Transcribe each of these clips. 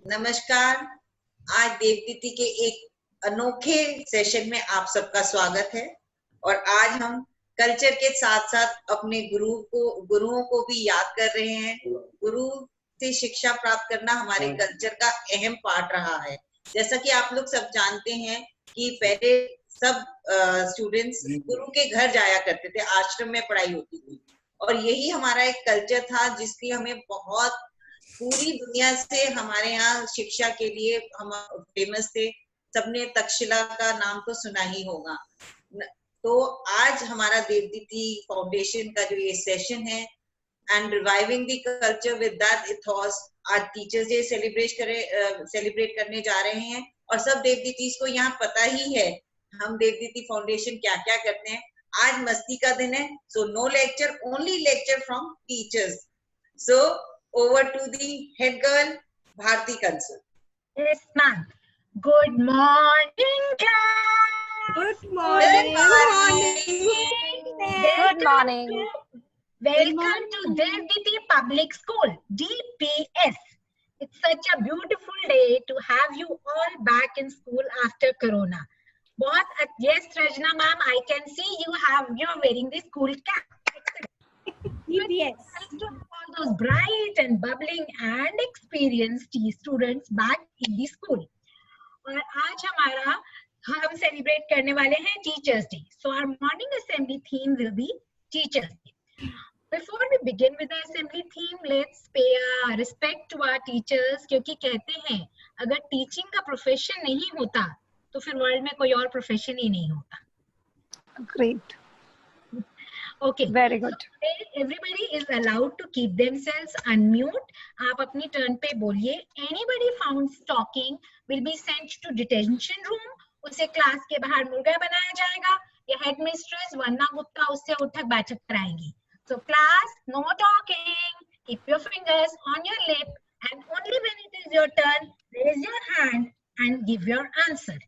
नमस्कार। आज देवदीति के एक अनोखे सेशन में आप सबका स्वागत है और आज हम कल्चर के साथ साथ अपने गुरुओं को भी याद कर रहे हैं। गुरु से शिक्षा प्राप्त करना हमारे कल्चर का अहम पार्ट रहा है। जैसा कि आप लोग सब जानते हैं कि पहले सब स्टूडेंट्स गुरु के घर जाया करते थे, आश्रम में पढ़ाई होती थी और यही हमारा एक कल्चर था जिसकी हमें बहुत पूरी दुनिया से हमारे यहाँ शिक्षा के लिए हम फेमस थे। सबने तक्षशिला का नाम तो सुना ही होगा। तो आज हमारा देवदीति फाउंडेशन का जो ये सेशन है and reviving the culture with that ethos, आज टीचर्स डे सेलिब्रेट करने जा रहे हैं और सब देवदीतीस को यहाँ पता ही है हम देवदीति फाउंडेशन क्या क्या करते हैं। आज मस्ती का दिन है, so no lecture, only lecture from teachers. So over to the head girl, Bharti Kansal. Yes, ma'am. Good morning, class. Good morning. Good morning. Welcome to Devditi Public School, DPS. It's such a beautiful day to have you all back in school after Corona. Yes, Rajna ma'am, I can see you're wearing the school cap. Yes. All those bright and bubbling and experienced students back in the school. और आज हम celebrate करने वाले हैं Teachers Day. So our morning assembly theme will be Teachers Day. Before we begin with the assembly theme, let's pay a respect to our teachers, क्योंकि कहते हैं अगर teaching का profession नहीं होता तो फिर world में कोई और profession ही नहीं होता. Great. Okay. Very good. So today everybody is allowed to keep themselves unmute. आप अपनी turn पे बोलिए. Anybody found talking will be sent to detention room. उसे class के बाहर मुर्गा बनाया जाएगा या headmistress वन्ना गुप्ता उससे उठक बैठक कराएंगी. So class, no talking. Keep your fingers on your lip and only when it is your turn, raise your hand and give your answer.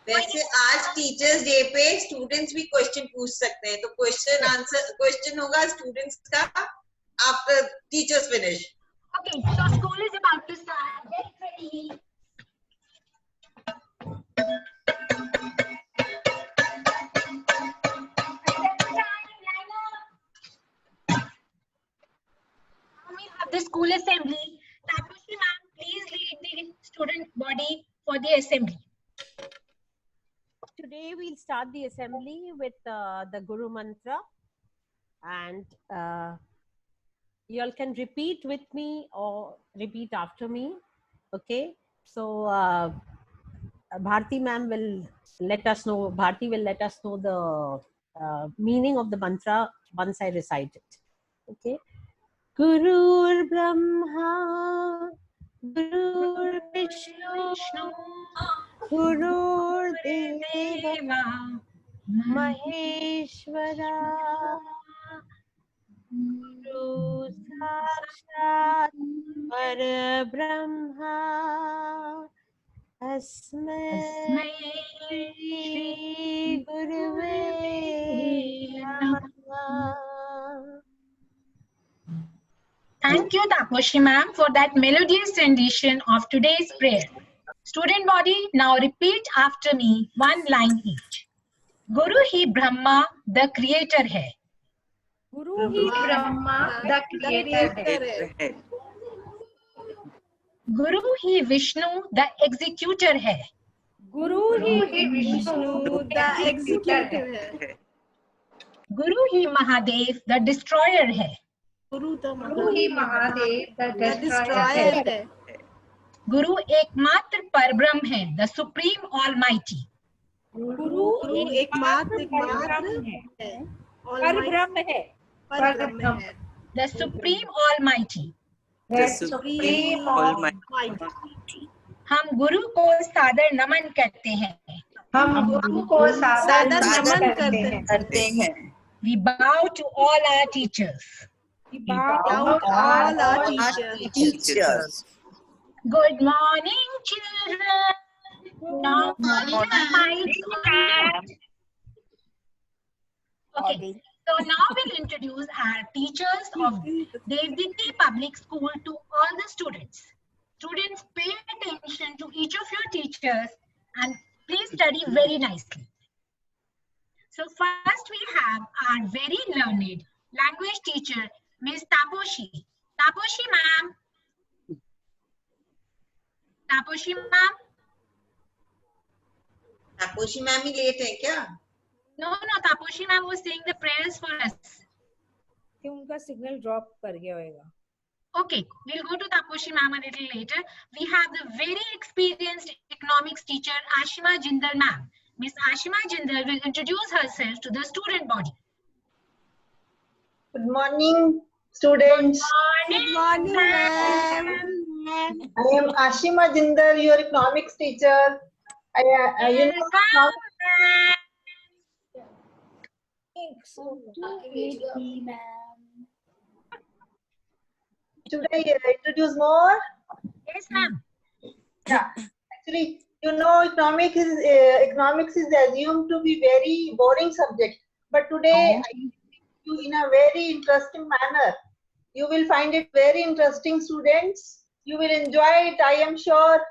वैसे आज टीचर्स डे पे स्टूडेंट्स भी क्वेश्चन पूछ सकते हैं, तो क्वेश्चन होगा स्टूडेंट्स का after teachers finish. Okay, so school is about to start. Get ready. Now we have the school assembly. Tapushi ma'am, please lead the student body for the assembly. Today we'll start the assembly with the Guru Mantra, and you all can repeat with me or repeat after me. Okay, so Bharti ma'am will let us know. Bharti will let us know the meaning of the mantra once I recite it. Okay, Gurur Brahma, Gurur Vishnu, Gurur Deva Maheshwara, Guru Sakshat Parabrahma, Tasmai Shri Guruve Namah. Thank you, Taposhi ma'am, for that melodious rendition of today's prayer. Student body, now repeat after me one line each. Guru he Brahma the creator है. Guru he Brahma the creator है. Guru he Vishnu the executor है. Guru he Vishnu the executor है. Guru he Mahadev the destroyer है. गुरु ही Mahadev the destroyer है. गुरु एकमात्र परब्रह्म है the supreme almighty. गुरु एकमात्र परब्रह्म है. The supreme almighty. The supreme almighty. हम गुरु को सादर नमन करते हैं. हम गुरु को सादर नमन करते हैं. We bow to all our teachers. We bow to all our teachers. Good morning, children. Now, okay. So now we'll introduce our teachers of Devditi Public School to all the students. Students, pay and to each of your teachers, and please study very nicely. So first we have our very learned language teacher, Miss Taposhi. Taposhi ma'am. Taposhi ma'am. Taposhi ma'am ही late है क्या? No, Taposhi ma'am was saying the prayers for us. कि उनका signal drop कर गया होगा. Okay, we'll go to Taposhi ma'am a little later. We have the very experienced economics teacher, Ashima Jindal ma'am. Miss Ashima Jindal will introduce herself to the student body. Good morning, students. Good morning, ma'am. I am Ashima Jindal, your economics teacher. Should I introduce more? Yes, ma'am. Yeah, actually, you know, economics is assumed to be very boring subject, but today I will teach you in a very interesting manner. You will find it very interesting, students. You will enjoy it, I am sure.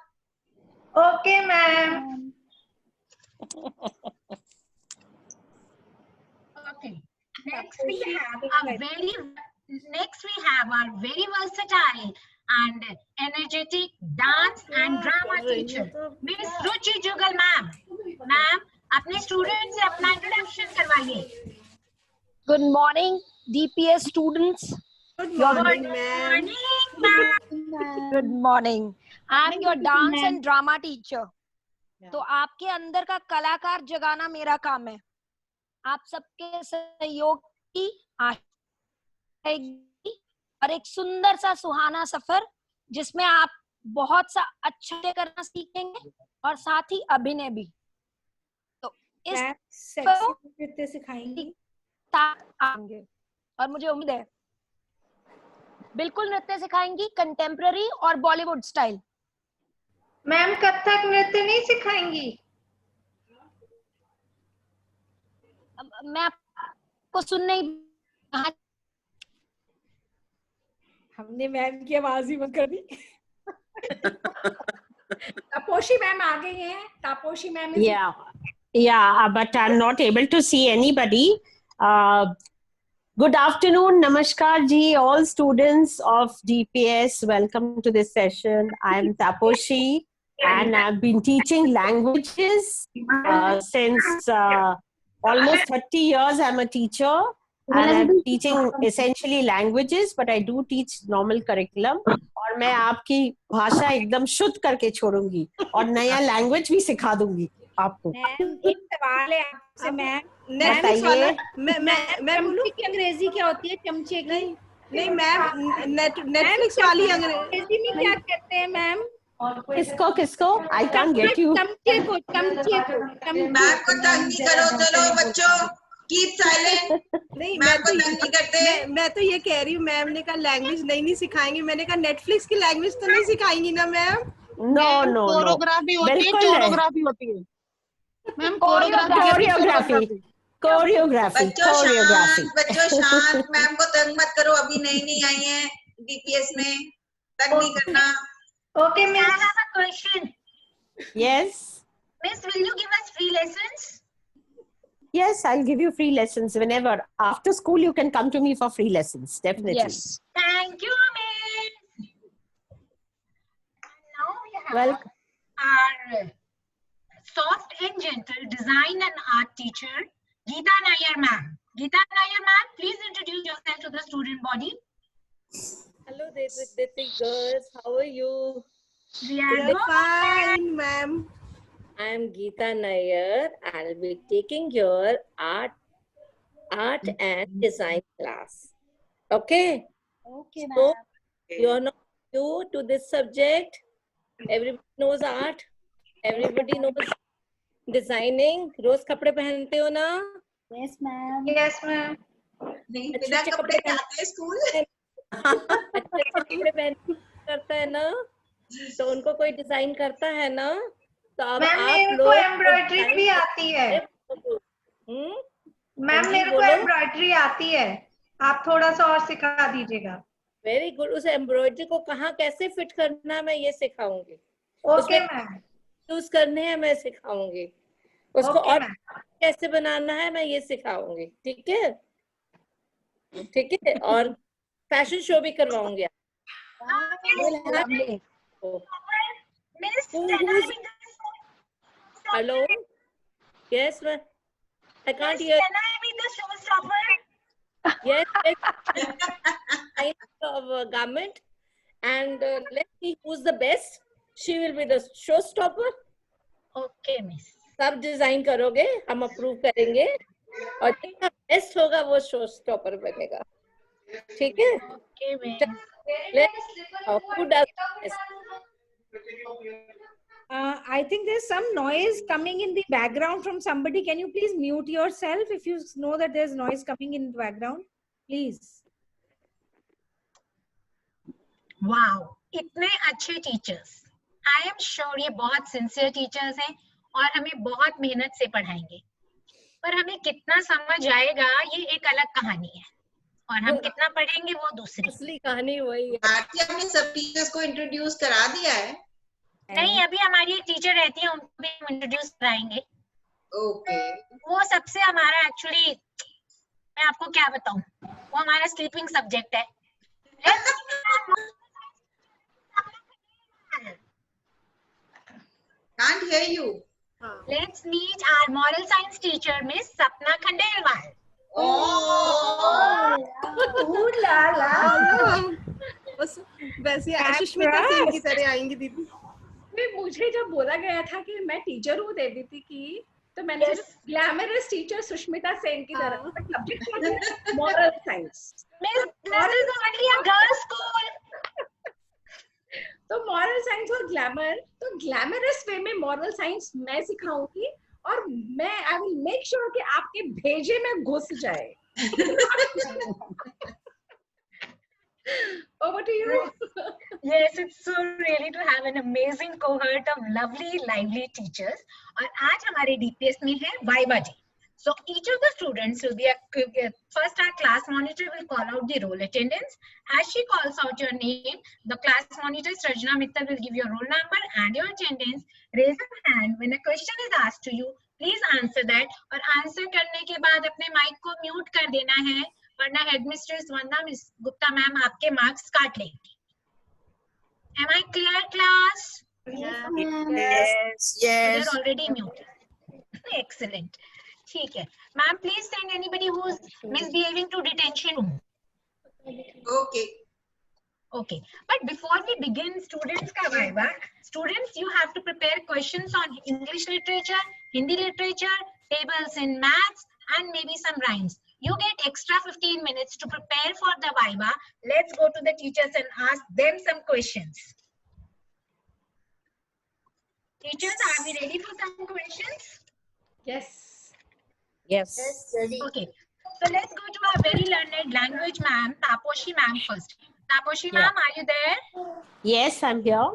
Okay, ma'am. Okay. Next we have our very versatile and energetic dance and drama teacher, Miss Ruchi Jugal ma'am. Ma'am, अपने student से अपना introduction करवाइए. Good morning, DPS students. Good morning, ma'am. Good morning. I am your dance and drama teacher. तो आपके अंदर का कलाकार जगाना मेरा काम है. आप सबके सहयोग की आशा और एक सुंदर सा सुहाना सफर जिसमें आप बहुत सा अच्छा करना सीखेंगे और साथ ही अभिनय भी. तो इस नृत्य सिखाएंगी आएंगे और मुझे उम्मीद है बिल्कुल नृत्य सिखाएंगी, कंटेम्पररी और बॉलीवुड स्टाइल. मैम कथक नृत्य नहीं सिखाएंगी? मैं आपको सुन नहीं. हमने मैम की आवाज ही बंद कर दी. तापोशी मैम आ गई हैं. तापोशी ma'am. Yeah, but I'm not able to see anybody. Good afternoon, Namaskar ji, all students of DPS. Welcome to this session. I'm Taposhi and I've been teaching languages since almost 30 years. I'm a teacher and I'm teaching essentially languages, but I do teach normal curriculum. और मैं आपकी भाषा एकदम शुद्ध करके छोड़ूंगी और नया language भी सिखा दूंगी आपको. एक सवाल है आपसे मैम. बताइए. मैं बोलूं कि अंग्रेजी क्या होती है? चमचे की? नहीं मैम, नेटफ्लिक्स वाली अंग्रेजी में क्या कहते हैं मैम? किसको? I can't get you. चमचे को. मैम को तंग नहीं करो, चलो बच्चों कीप साइलेंट. नहीं, मैम को तंग नहीं करते. मैं तो ये कह रही हूँ, मैम ने कहा लैंग्वेज नहीं सिखाएंगी. मैंने कहा नेटफ्लिक्स की लैंग्वेज तो नहीं सिखाएंगी ना मैम? No. कोरियोग्राफी होती है, कोरियोग्राफी होती है मैम. कोरियोग्राफी. बच्चों शांत. मैम को तंग मत करो, अभी नई आई है डीपीएस में, तंग नहीं करना. Okay, Miss. I have a question. Yes. Miss, will you give us free lessons? Yes, I'll give you free lessons whenever. After school, you can come to me for free lessons. Definitely. Yes. Thank you, Miss. Now we have our soft and gentle design and art teacher, Geeta Nair ma'am. Geeta Nair ma'am, please introduce yourself to the student body. Hello, Diti girls. How are you? We are fine, ma'am. I am Geeta Nair. I'll be taking your art and design class. Okay? Okay, so, you're not new to this subject. Everybody knows art. Everybody knows designing. रोज कपड़े पहनते हो ना? Yes, ma'am. Yes, ma'am. नहीं, बिना कपड़े जाते हैं school. अच्छे कपड़े पहन करता है ना, तो उनको कोई डिजाइन करता है ना, तो अब आप लोग एम्ब्रॉयडरी भी आती है. मैम मेरे को एम्ब्रॉयडरी आती है, आप थोड़ा सा और सिखा दीजिएगा. Very good. उस एम्ब्रॉयडरी को कहाँ कैसे फिट करना मैं ये सिखाऊंगी. ओके मैम, यूज करने हैं मैं सिखाऊंगी उसको, ओके और मैम, कैसे बनाना है मैं ये सिखाऊंगी, ठीक है? ठीक है, और फैशन शो भी करवाऊंगी। Hello, yes ma'am, I can't hear. Can I be the showstopper? Yes, kind of garment, and let's see who's the best. She will be the showstopper. Okay, miss. सब डिजाइन करोगे, हम approve करेंगे, और जिसका best होगा वो showstopper बनेगा, ठीक है? Okay, miss. Who does this? I think there's some noise coming in the background from somebody. Can you please mute yourself if you know that there's noise coming in the background, please? Wow, इतने अच्छे teachers. I am sure ये बहुत sincere teachers हैं और हमें बहुत मेहनत से पढ़ाएंगे, पर हमें कितना समझ आएगा ये एक अलग कहानी है, और हम कितना पढ़ेंगे वो दूसरी। असली कहानी वही है। भारती, आपने सब टीचर्स को इंट्रोड्यूस करा दिया है? नहीं, अभी हमारी एक टीचर रहती है, उनको भी हम इंट्रोड्यूस कराएंगे। ओके। वो सबसे हमारा एक्चुअली, मैं आपको क्या बताऊं, वो हमारा स्लीपिंग सब्जेक्ट है। Can't hear you. Let's meet our moral science teacher, Miss Sapna Khandelwal. Ooh la la. वैसे सुष्मिता सेन की तरह आएंगी दीदी। मुझे जब बोला गया था कि मैं टीचर हूँ देवदीति की, तो मैंने ग्लैमरस टीचर सुष्मिता सेन की तरह, subject moral science. Miss, this is only a girls' school. तो मॉरल साइंस और ग्लैमर, तो ग्लैमरस वे में मॉरल साइंस मैं सिखाऊंगी, और मैं आई विल मेक श्योर कि आपके भेजे में घुस जाए। Over to you. Yes, it's so really to have an amazing cohort of lovely, lively teachers. और आज हमारे DPS में है viva day. So each of the students will be first our class monitor will call out the roll attendance. As she calls out your name, the class monitor Srajna Mittal will give your roll number and your attendance. Raise your hand when a question is asked to you. Please answer that. और answer करने के बाद अपने mic को mute कर देना है, वरना headmistress वंदना मिस गुप्ता मैम आपके marks काट लेंगी. Am I clear, class? Yes. They're already muted. Excellent. ठीक है. Ma'am, please send anybody who's misbehaving to detention room. Okay. Okay. But before we begin students ka viva, students you have to prepare questions on English literature, Hindi literature, tables in maths, and maybe some rhymes. You get extra 15 minutes to prepare for the viva. Let's go to the teachers and ask them some questions. Teachers, are we ready for some questions? Yes. Yes. Okay. So let's go to our very learned language ma'am, Taposhi ma'am first. Taposhi ma'am, are you there? Yes, I'm here.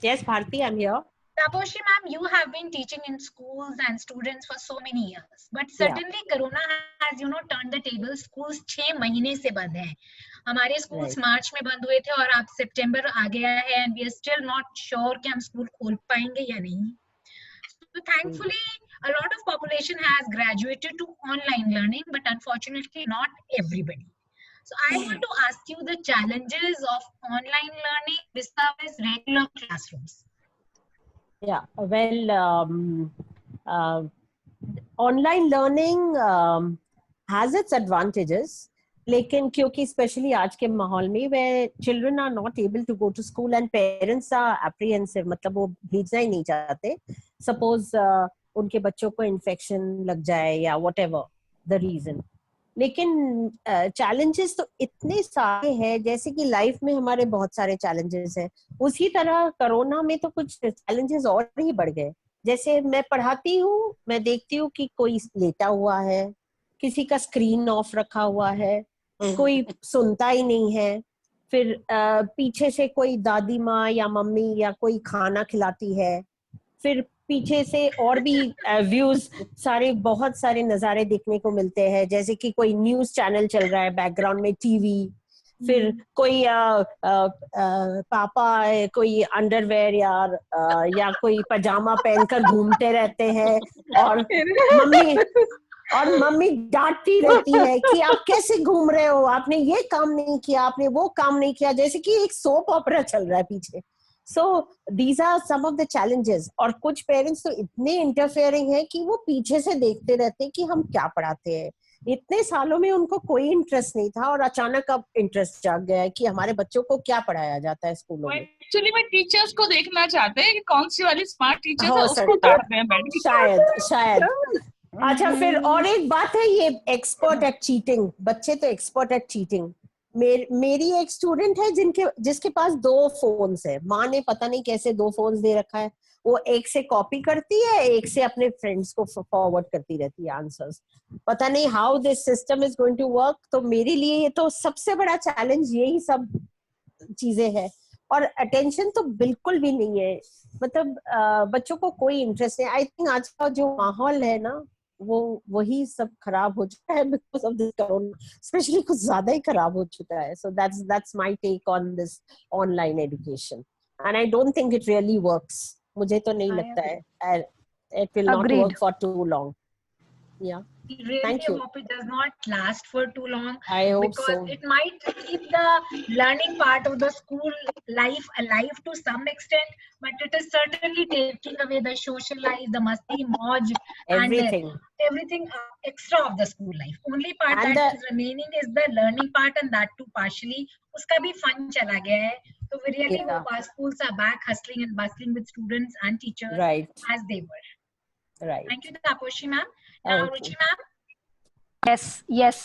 Yes, Bharti, I'm here. Taposhi ma'am, you have been teaching in schools and students for so many years, but suddenly Corona has, turned the tables. Schools 6 महीने से बंद हैं. हमारे schools मार्च में बंद हुए थे और अब सितंबर आ गया है, and we are still not sure कि हम school खोल पाएंगे या नहीं. So thankfully, a lot of population has graduated to online learning, but unfortunately not everybody. So I want to ask you the challenges of online learning versus regular classrooms. Yeah, well, online learning has its advantages, लेकिन क्योंकि specially आज के माहौल में where children are not able to go to school and parents are apprehensive, मतलब वो भेजना ही नहीं चाहते, suppose उनके बच्चों को इन्फेक्शन लग जाए या whatever the reason. लेकिन चैलेंजेस तो इतने सारे हैं, जैसे कि लाइफ में हमारे बहुत सारे चैलेंजेस हैं, उसी तरह कोरोना में तो कुछ चैलेंजेस और ही बढ़ गए. जैसे मैं पढ़ाती हूँ, मैं देखती हूँ कि कोई लेटा हुआ है, किसी का स्क्रीन ऑफ रखा हुआ है, कोई सुनता ही नहीं है, फिर पीछे से कोई दादी माँ या मम्मी या कोई खाना खिलाती है, फिर पीछे से और भी व्यूज सारे बहुत सारे नजारे देखने को मिलते हैं, जैसे कि कोई न्यूज चैनल चल रहा है बैकग्राउंड में, टीवी, फिर कोई पापा कोई अंडरवेयर या कोई पजामा पहनकर घूमते रहते हैं, और मम्मी डांटती रहती है कि आप कैसे घूम रहे हो, आपने ये काम नहीं किया, आपने वो काम नहीं किया, जैसे कि एक सोप ऑपरा चल रहा है पीछे. So these are some of the challenges. और कुछ पेरेंट्स तो इतने इंटरफेयरिंग है कि वो पीछे से देखते रहते हैं कि हम क्या पढ़ाते हैं. इतने सालों में उनको कोई इंटरेस्ट नहीं था और अचानक अब इंटरेस्ट जाग गया है कि हमारे बच्चों को क्या पढ़ाया जाता है स्कूलों में. एक्चुअली मैं टीचर्स को देखना चाहते हैं कि कौन सी वाली स्मार्ट टीचर्स है, हो उसको सकता पढ़ते हैं बैठ के. शायद. अच्छा, फिर और एक बात है, ये एक्सपर्ट एट चीटिंग. बच्चे तो एक्सपर्ट एट चीटिंग. मेरी एक स्टूडेंट है जिसके पास 2 फोन्स है. माँ ने पता नहीं कैसे 2 फोन्स दे रखा है. वो एक से कॉपी करती है, एक से अपने फ्रेंड्स को फॉरवर्ड करती रहती है आंसर्स. पता नहीं how this system is going to work. तो मेरे लिए ये तो सबसे बड़ा चैलेंज यही सब चीजें हैं. और अटेंशन तो बिल्कुल भी नहीं है. मतलब बच्चों को कोई इंटरेस्ट नहीं. आई थिंक आज का जो माहौल है ना, वो वही सब खराब हो चुका है because of this corona. Specially कुछ ज्यादा ही खराब हो चुका है. So that's my take on this online education, and I don't think it really works. मुझे तो नहीं लगता है. It will not work for too long. Yeah. Really Thank you. hope it does not last for too long. I hope because so. it might keep the learning part of the school life alive to some extent, but it is certainly taking away the social life, the masti, moj, Everything. and everything extra of the school life. Only part And that is remaining is the learning part, and that too partially. Uska bhi fun chala gaya hai. So we really hope our schools are back hustling and bustling with students and teachers as they were. Right. Thank you, Taposhi ma'am. Now, Ruchi ma'am. Yes.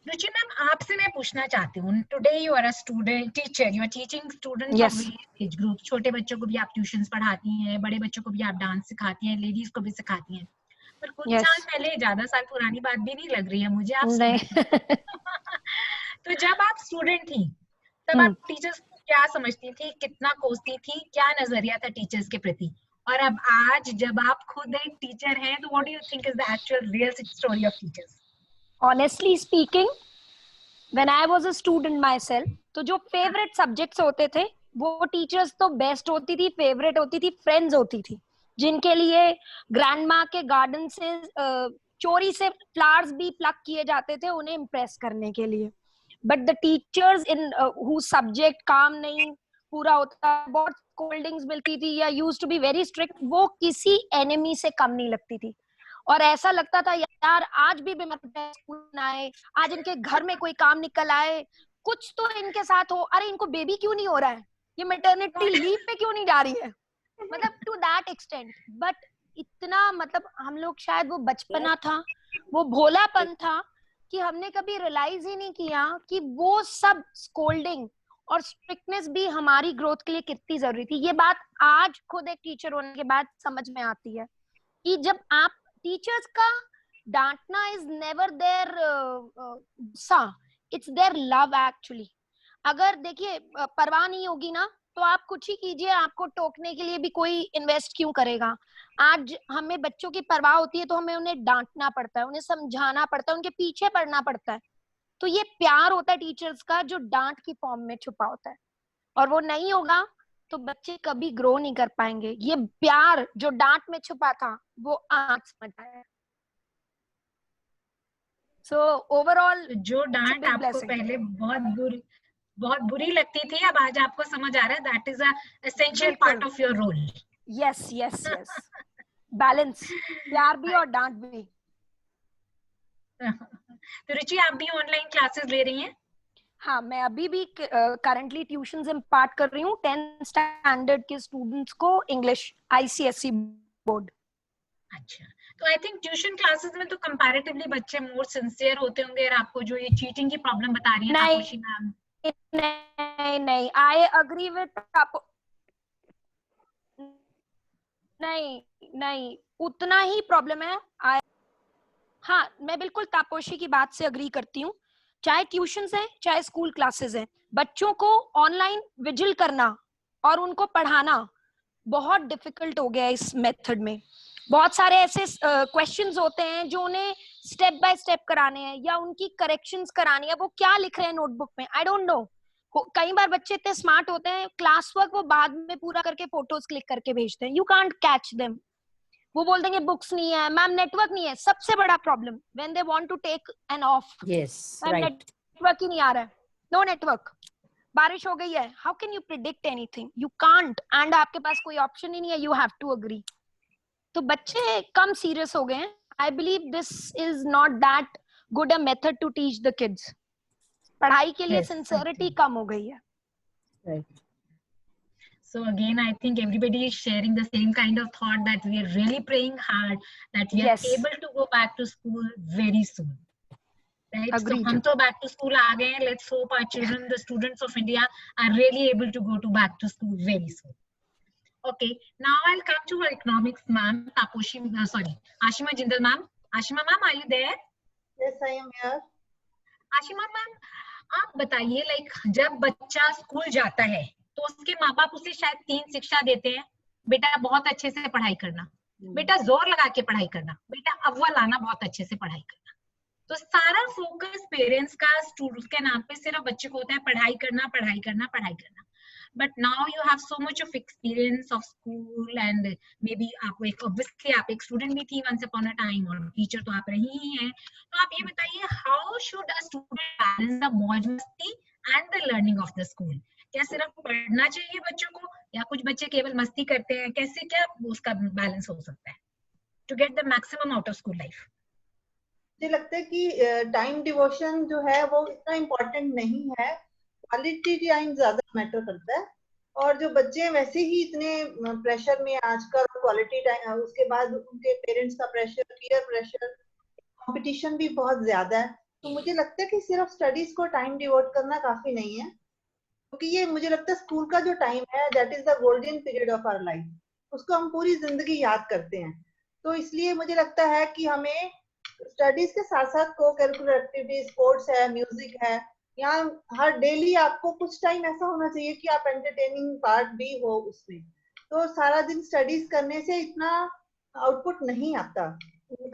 Ruchi ma'am, आपसे मैं पूछना चाहती हूँ, today you are a student teacher, you are teaching students of various age group. छोटे बच्चों को भी आप ट्यूशंस पढ़ाती हैं, बड़े बच्चों को भी आप डांस सिखाती हैं, लेडीज को भी सिखाती हैं. पर कुछ साल पहले, ज्यादा साल पुरानी बात भी नहीं लग रही है मुझे, आप तो जब आप स्टूडेंट थी तब आप टीचर्स को क्या समझती थी, कितना कोसती थी, क्या नजरिया था टीचर्स के प्रति? और अब आज जब आप खुद एक टीचर हैं, तो what do you think is the actual real story of teachers? Honestly speaking, when I was a student myself, तो जो फेवरेट सब्जेक्ट्स होते थे वो टीचर्स तो बेस्ट होती थी, फेवरेट होती थी, फ्रेंड्स होती थी, जिनके लिए ग्रैंडमा के गार्डन से चोरी से फ्लावर्स भी प्लक किए जाते थे उन्हें इम्प्रेस करने के लिए. But the teachers in who subject काम नहीं पूरा होता, बहुत स्कोल्डिंग्स मिलती थी या used to be very strict, वो किसी एनिमी से कम नहीं लगती थी. और ऐसा लगता था यार आज भी बीमार स्कूल आए, आज इनके घर में कोई काम निकल आए, कुछ तो इनके साथ हो, अरे इनको बेबी क्यों नहीं हो रहा है, ये मैटरनिटी लीव पे क्यों नहीं जा रही है, मतलब टू दैट एक्सटेंट. बट इतना मतलब हम लोग शायद वो बचपना था, वो भोलापन था कि हमने कभी रियलाइज ही नहीं किया कि वो सब स्कोल्डिंग और स्ट्रिक्टनेस भी हमारी ग्रोथ के लिए कितनी जरूरी थी. ये बात आज खुद एक टीचर होने के बाद समझ में आती है कि जब आप टीचर्स का डांटना इज नेवर देयर गुस्सा, इट्स देयर लव एक्चुअली. अगर देखिए परवाह नहीं होगी ना तो आप कुछ ही कीजिए, आपको टोकने के लिए भी कोई इन्वेस्ट क्यों करेगा. आज हमें बच्चों की परवाह होती है तो हमें उन्हें डांटना पड़ता है, उन्हें समझाना पड़ता है, उनके पीछे पड़ना पड़ता है. तो ये प्यार होता है टीचर्स का जो डांट की फॉर्म में छुपा होता है, और वो नहीं होगा तो बच्चे कभी ग्रो नहीं कर पाएंगे. ये प्यार जो डांट में छुपा था वो आज समझ आया. सो ओवरऑल जो डांट आपको पहले बहुत बुरी लगती थी, अब आज आपको समझ आ रहा है that is a essential part of your role. Yes yes yes, balance, प्यार भी और डांट भी. तो रुचि, आप भी ऑनलाइन क्लासेस ले रही हैं? हाँ, मैं अभी भी करंटली ट्यूशंस इम्पार्ट कर रही हूँ 10th स्टैंडर्ड के स्टूडेंट्स को इंग्लिश, ICSE बोर्ड. अच्छा, तो आई थिंक ट्यूशन क्लासेस में तो कंपैरेटिवली बच्चे मोर सिंसियर होते होंगे. और आपको जो ये चीटिंग की प्रॉब्लम बता रही है तापसी मैम, नहीं, आई अग्री विद आपको. नहीं, उतना ही प्रॉब्लम है. हाँ, मैं बिल्कुल तापोशी की बात से अग्री करती हूँ. चाहे ट्यूशंस है चाहे स्कूल क्लासेस है, बच्चों को ऑनलाइन विजिल करना और उनको पढ़ाना बहुत डिफिकल्ट हो गया है इस मेथड में. बहुत सारे ऐसे क्वेश्चंस होते हैं जो उन्हें स्टेप बाय स्टेप कराने हैं या उनकी करेक्शंस करानी है, वो क्या लिख रहे हैं नोटबुक में, आई डोंट नो। कई बार बच्चे इतने स्मार्ट होते हैं, क्लास वर्क वो बाद में पूरा करके फोटोज क्लिक करके भेजते हैं, यू कांट कैच देम। वो बोल देंगे बुक्स नहीं है मैम, नेटवर्क नहीं है। सबसे बड़ा problem when they want to take an off, network ही नहीं आ रहा है, नो नेटवर्क, बारिश हो गई है, how can you predict anything, you can't, and आपके पास कोई ऑप्शन ही नहीं है, यू हैव टू अग्री। तो बच्चे कम सीरियस हो गए हैं। I believe this is not that good a method to teach the kids. पढ़ाई के लिए सिंसियरिटी कम हो गई है। So again, I think everybody is sharing the same kind of thought that we are really praying hard that we are able to go back to school very soon. Right? Agreed. So हम तो back to school आ गए हैं. Let's hope our children, the students of India, are really able to go to back to school very soon. Okay. Now I'll come to our economics ma'am, Ashima Jindal ma'am. Ashima ma'am, are you there? Yes, I am here. Ashima ma'am, आप बताइए, like जब बच्चा school जाता है तो उसके माँ बाप उसे शायद 3 शिक्षा देते हैं, बेटा बहुत अच्छे से पढ़ाई करना, बेटा जोर लगा के पढ़ाई करना, बेटा अव्वल आना, बहुत अच्छे से पढ़ाई करना। तो सारा फोकस पेरेंट्स का स्टूडेंट्स के नाम पे सिर्फ बच्चे को होता है पढ़ाई करना, पढ़ाई करना, पढ़ाई करना। But now you have so much of experience of school and may be आप एक स्टूडेंट भी थी वंस अपॉन अ टाइम और टीचर तो आप रही ही हैं। तो आप ये बताइए, how should a student balance the मौज मस्ती and the learning of the school? क्या सिर्फ पढ़ना चाहिए बच्चों को, या कुछ बच्चे केवल मस्ती करते हैं? कैसे, क्या उसका बैलेंस हो सकता है to get the maximum out of school life? मुझे लगता है कि टाइम डिवोशन जो है वो इतना इम्पोर्टेंट नहीं है, क्वालिटी टाइम ज्यादा मैटर करता है। और जो बच्चे वैसे ही इतने प्रेशर में आजकल, क्वालिटी टाइम, उसके बाद उनके पेरेंट्स का प्रेशर, पीयर प्रेशर, कंपटीशन भी बहुत ज्यादा है। तो मुझे लगता है कि सिर्फ स्टडीज को टाइम डिवोट करना काफी नहीं है, क्योंकि ये मुझे लगता है स्कूल का जो टाइम है that is the golden period of our life, उसको हम पूरी जिंदगी याद करते हैं। तो इसलिए मुझे लगता है कि हमें स्टडीज के साथ साथ को करिकुलर एक्टिविटीज, स्पोर्ट्स है, म्यूजिक है, यहाँ हर डेली आपको कुछ टाइम ऐसा होना चाहिए कि आप एंटरटेनिंग पार्ट भी हो उसमें। तो सारा दिन स्टडीज करने से इतना आउटपुट नहीं आता।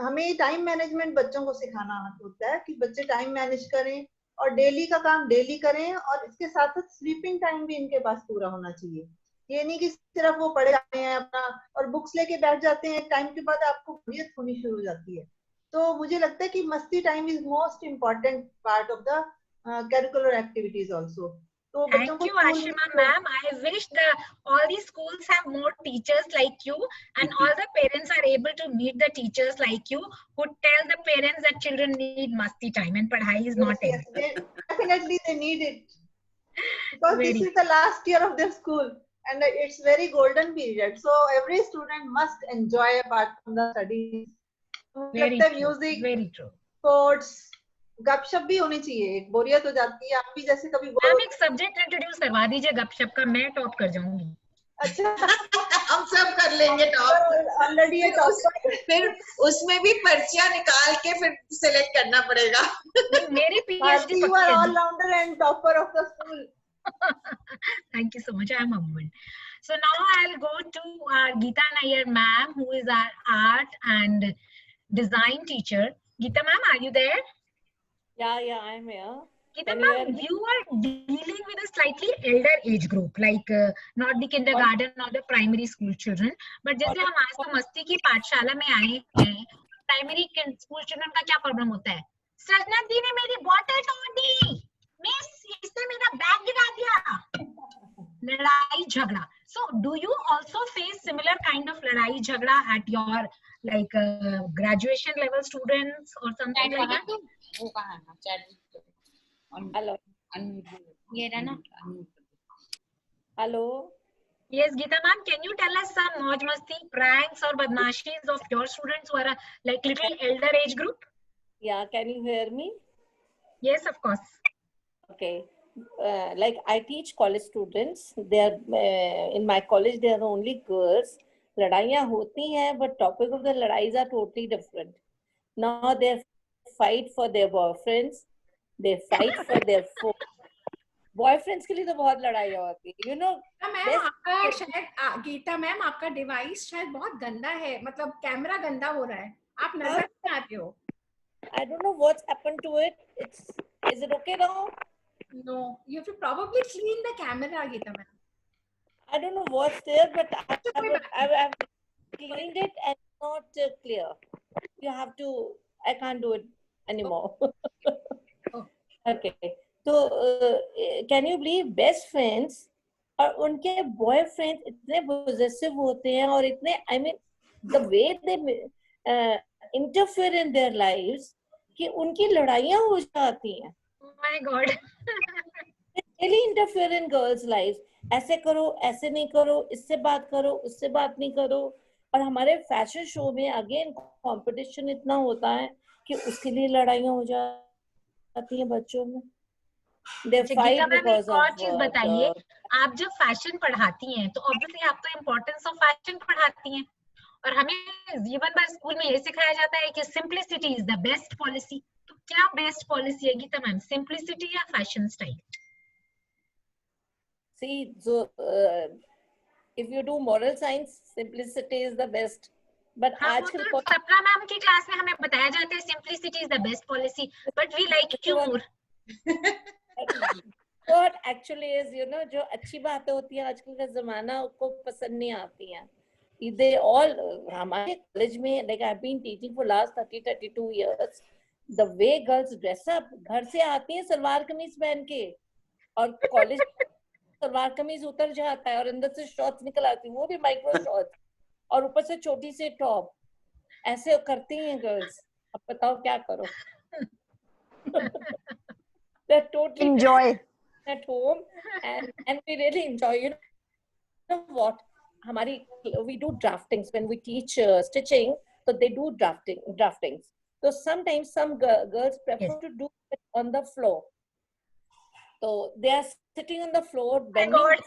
हमें टाइम मैनेजमेंट बच्चों को सिखाना होता है कि बच्चे टाइम मैनेज करें और डेली का काम डेली करें, और इसके साथ साथ स्लीपिंग टाइम भी इनके पास पूरा होना चाहिए। ये नहीं कि सिर्फ वो पढ़े जाते हैं अपना और बुक्स लेके बैठ जाते हैं, टाइम के बाद आपको बोरियत होनी शुरू हो जाती है। तो मुझे लगता है कि मस्ती time is most important part of the curricular activities also. तो बच्चों को Ashima ma'am, I wish all these schools have more teachers like you, and all the parents are able to meet the teachers like you who tell the parents that children need masti time and padhai is not everything. Definitely they need it, because this is the last year of their school and it's very golden period, so every student must enjoy apart from the studies. Very true, music, very true, sports, गपशप भी होनी चाहिए, एक बोरियत हो जाती है। आप भी जैसे कभी एक सब्जेक्ट इंट्रोड्यूस करवा दीजिए गपशप का, मैं टॉप कर जाऊंगी। अच्छा हम सब कर लेंगे टॉप ऑलरेडी। फिर उसमें भी पर्चियां निकाल के फिर सिलेक्ट करना पड़ेगा। मेरी PhD allrounder and topper of the school. Thank you so much. I am humbled. So now I'll go to Geeta Nair ma'am, who is our art and design teacher. Geeta ma'am, are you there? Yeah, I'm here. Geeta ma'am, you are dealing with a slightly elder age group, like not the kindergarten or the primary school children, but जैसे हम आज तो मस्ती की पाठशाला में आए हैं, प्राइमरी स्कूल चिल्ड्रन का क्या प्रॉब्लम होता है? सजना दी ने मेरी बॉटल तोड़ दी, मिस इसने मेरा बैग गिरा दिया, लड़ाई झगड़ा। So do you also face similar kind of लड़ाई झगड़ा at your like graduation level students or something like that? वो कहाँ है? चैट हेलो, ये रहा ना। Hello, Yes, Geeta ma'am, can you tell us some mauj masti, pranks or badnashis of your students who are like little elder age group? Yeah, can you hear me? Yes, of course. Okay. Like I teach college students. They are in my college. They are only girls. लड़ाइयाँ होती हैं, but topic of the लड़ाइयाँ are totally different. Now they fight for their boyfriends. They fight for their phone. Boyfriends के लिए तो बहुत लड़ाइयाँ होती है, यू नो। मैम आपका शायद गीता मैम आपका डिवाइस शायद बहुत गंदा है, मतलब कैमरा गंदा हो रहा है, आप नजर नहीं आते हो। I don't know what's happened to it. Is it okay now? No, you have to probably clean the camera, Geeta ma'am. I don't know what's there, but I've cleaned it and it's not clear. You have to. I can't do it anymore. Okay. So can you believe best friends और उनके boyfriends इतने possessive होते हैं और इतने, I mean, the way they interfere in their lives कि उनकी लड़ाइयाँ हो जाती हैं. Oh my God. They really interfere in girls' lives. ऐसे करो, ऐसे नहीं करो, इससे बात करो, उससे बात नहीं करो. और हमारे फैशन शो में अगेन कंपटीशन इतना होता है कि उसके लिए लड़ाइयाँ हो जाती हैं बच्चों में. गीता मैम एक और चीज बताइए, आप जब फैशन पढ़ाती हैं तो ऑब्वियसली आप तो इम्पोर्टेंस ऑफ फैशन पढ़ाती हैं, और हमें जीवन भर स्कूल में ये सिखाया जाता है कि simplicity is the best policy. तो क्या बेस्ट पॉलिसी है गीता मैम, सिंप्लिसिटी या fashion style? See, so if you do moral science, simplicity is the best. But आजकल तो सपना मैम की क्लास में हमें बताया जाता है simplicity is the best policy, but we like humour. What actually is, you know, जो अच्छी बातें होती हैं आजकल का जमाना उसको पसंद नहीं आती हैं. They all, हमारे कॉलेज में, like I've been teaching for last 32 years, the way girls dress up, घर से आती हैं सलवार कमीज पहन के और कॉलेज सलवार कमीज उतर जाता है और अंदर से शॉर्ट्स निकल आती है, वो भी माइक्रो शॉर्ट्स और ऊपर से छोटी सी टॉप. ऐसे करती हैं गर्ल्स. अब बताओ क्या करो. They're totally enjoy at home and we really enjoy. You know what? We do draftings when we teach stitching, so they do draftings. So sometimes some girls prefer to do it on the floor. So they are sitting on the floor, bending forward.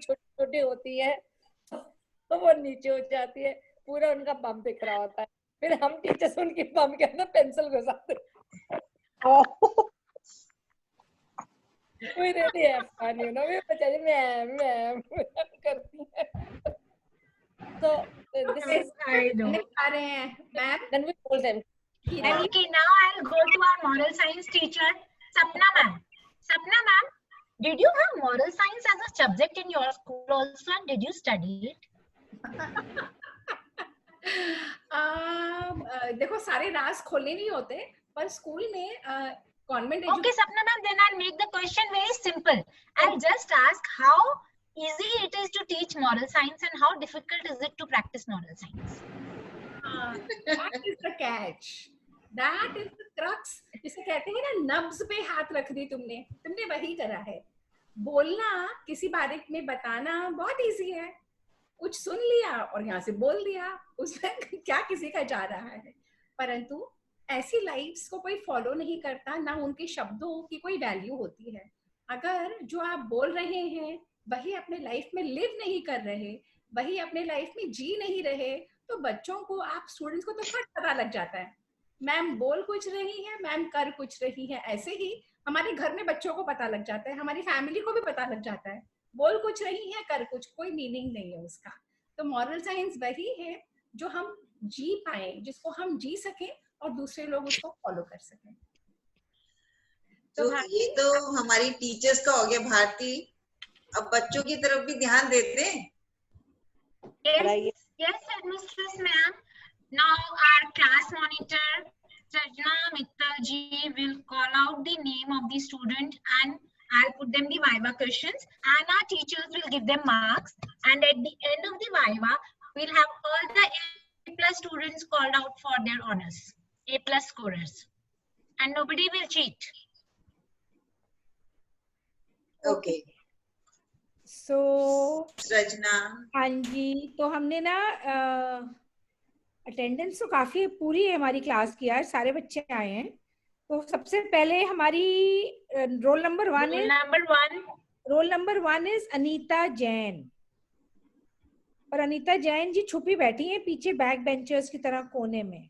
छोटी होती है तो वो नीचे हो जाती है, पूरा उनका बम दिख रहा होता है. फिर हम टीचर्स उनकी बम के अंदर पेंसिल घुसाते हैं. We really have fun, you know. We बच्चे मैम करती हैं. So this is then we told them. Okay, now I'll go to our moral science teacher, Sapna ma'am. Sapna ma'am, did you have moral science as a subject in your school also, and did you study it? देखो सारे राज खोलने नहीं होते, पर school में convent. Okay, Sapna ma'am, then I'll make the question very simple. I'll just ask how easy it is to teach moral science and how difficult is it to practice moral science. That is the catch. That is the crux. जिसे कहते हैं ना, नब्ज पे हाथ रख दी तुमने वही करा है. बोलना, किसी बारे में बताना बहुत इजी है. कुछ सुन लिया और यहाँ से बोल दिया, उसमें क्या किसी का जा रहा है. परंतु ऐसी लाइफ्स को कोई फॉलो नहीं करता, ना उनके शब्दों की कोई वैल्यू होती है. अगर जो आप बोल रहे हैं वही अपने लाइफ में लिव नहीं कर रहे, वही अपने लाइफ में जी नहीं रहे, तो बच्चों को, आप स्टूडेंट्स को तो फट पता लग जाता है, मैम बोल कुछ रही है, मैम कर कुछ रही है. ऐसे ही हमारे घर में बच्चों को पता लग जाता है, हमारी फैमिली को भी पता लग जाता है, बोल कुछ रही है, कर कुछ, कोई मीनिंग नहीं है उसका. तो मॉरल साइंस वही है जो हम जी पाए, जिसको हम जी सके और दूसरे लोग उसको फॉलो कर सकें. तो ये तो हमारी टीचर्स का हो गया. भारती, अब बच्चों की तरफ भी ध्यान देते हैं. Yes, Mistress ma'am. Now our class monitor, Sajna Mittal ji, will call out the name of the student and I'll put them the Viva questions, and our teachers will give them marks, and at the end of the Viva, we'll have all the A+ students called out for their honors, A+ scorers, and nobody will cheat. Okay. So, सृजना. हाँ जी, तो हमने ना attendance तो काफी पूरी है हमारी class की, यार सारे बच्चे आए हैं. तो सबसे पहले हमारी roll number 1 is Anita Jain. और अनीता जैन जी छुपी बैठी हैं पीछे बैक बेंचर्स की तरह कोने में.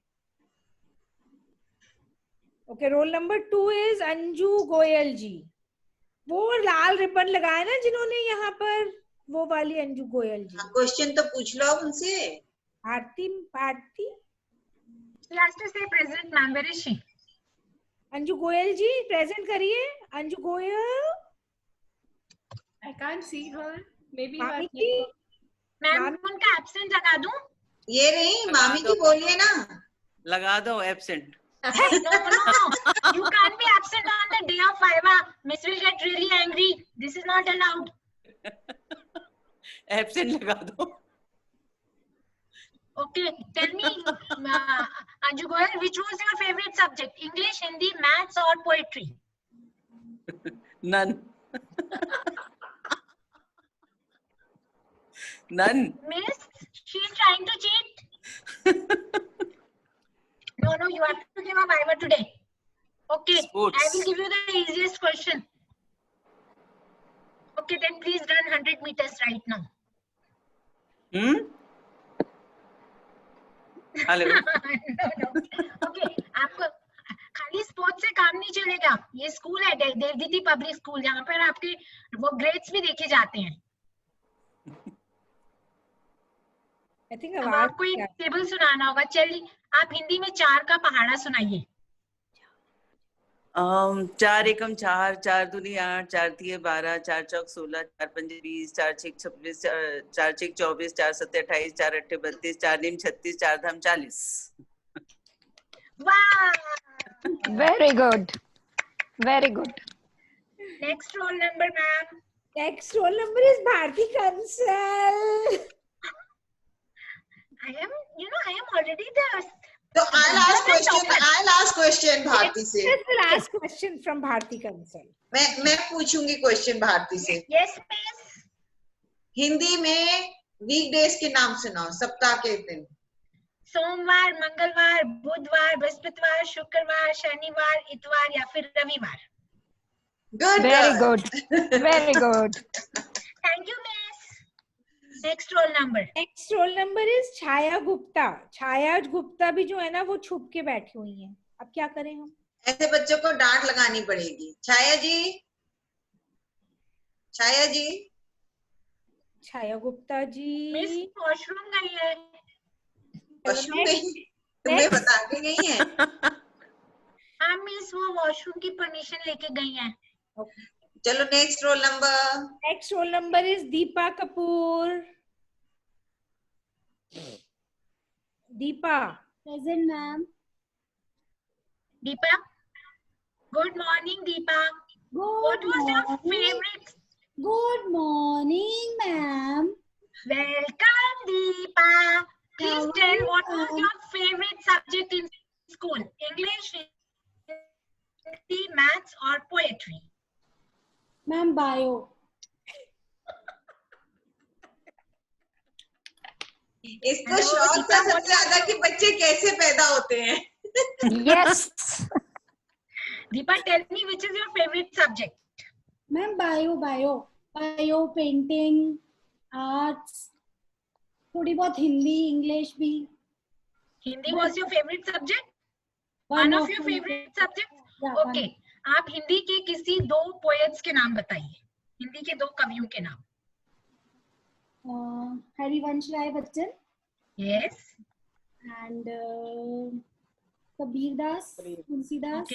Okay, roll number 2 is Anju Goyal जी. वो लाल रिबन लगाया ना जिन्होंने यहाँ पर, वो वाली अंजू गोयल जी. क्वेश्चन तो पूछ लो उनसे. Bharti Bharti. She has to say present, ma'am. Where is she? Anju Goyal ji present करिए. Anju Goyal. I can't see her. Maybe मामी her जी. मैम उनका एब्सेंट लगा दूं? ये नहीं, मामी जी बोलिए ना. लगा दो absent. No. You can't be absent on the day of Viva. Miss will get really angry. This is not allowed. Absent लगा दो. Okay, tell me, Anju Goyal, which was your favorite subject? English, Hindi, Maths, or poetry? None. None. Miss, she's trying to cheat. No, you have to give a Viva today. Okay, Sports. I will give you the easiest question. Okay, then please run 100 meters right now. Hello. No. Okay, आपको खाली sports से काम नहीं चलेगा. ये school है Devditi public school, जहाँ पर आपके वो ग्रेड्स भी देखे जाते हैं. I think अब आपको एक टेबल सुनाना होगा. चलिए आप हिंदी में 4 का पहाड़ा सुनाइए. 4 एकम 4, 4 दूनी 8, 4 तिये 12, 4 चौक 16, 4 पंजे 20, 4 छीक 26, 4 छीक 24, 4 सत्ते 28, 4 अट्ठे 32, 4 नीम 36, 4 धाम 40. Wow! Very good. Very good. Next roll number, ma'am. Next roll number is Bharti Kansal. I am already there. So I'll ask question Bharti से. That's the last question from Bharti Kansal. मैं पूछूंगी question Bharti से. Yes, miss. Hindi में weekdays के नाम सुनाओ, सप्ताह के दिन. सोमवार, मंगलवार, बुधवार, बृहस्पतिवार, शुक्रवार, शनिवार, इतवार या फिर रविवार. Good. Very good. Very good. Thank you, miss. Next roll number. Next roll number is छाया गुप्ता. छाया गुप्ता भी जो है ना वो छुप के बैठी हुई है. अब क्या करें हम? ऐसे बच्चों को डांट लगानी पड़ेगी. छाया जी. छाया गुप्ता जी. मिस वॉशरूम गई है. वॉशरूम गई? तुम्हें बता के गई है? हाँ मिस, वो वॉशरूम की परमिशन लेके गई है. चलो next roll number. Next roll number is Deepa Kapoor. Deepa. Present, ma'am. Deepa. Good morning, Deepa. What was your favorite? Good morning, ma'am. Welcome, Deepa. Please tell what was your favorite subject in school? English, Hindi, Maths, or poetry? Ma'am, bio. इसको शौक था सबसे ज्यादा कि बच्चे कैसे पैदा होते हैं. Yes. Deepa, tell me which is your favorite subject? Ma'am, bio, painting, arts, थोड़ी बहुत हिंदी, इंग्लिश भी. Hindi was your favorite subject? One of your favorite subjects? Yeah, Okay. आप हिंदी के किसी 2 पोएट्स के नाम बताइए. हिंदी के 2 कवियों के नाम. Harivansh Rai Bachchan. Yes. And Kabir Das, Tulsidas.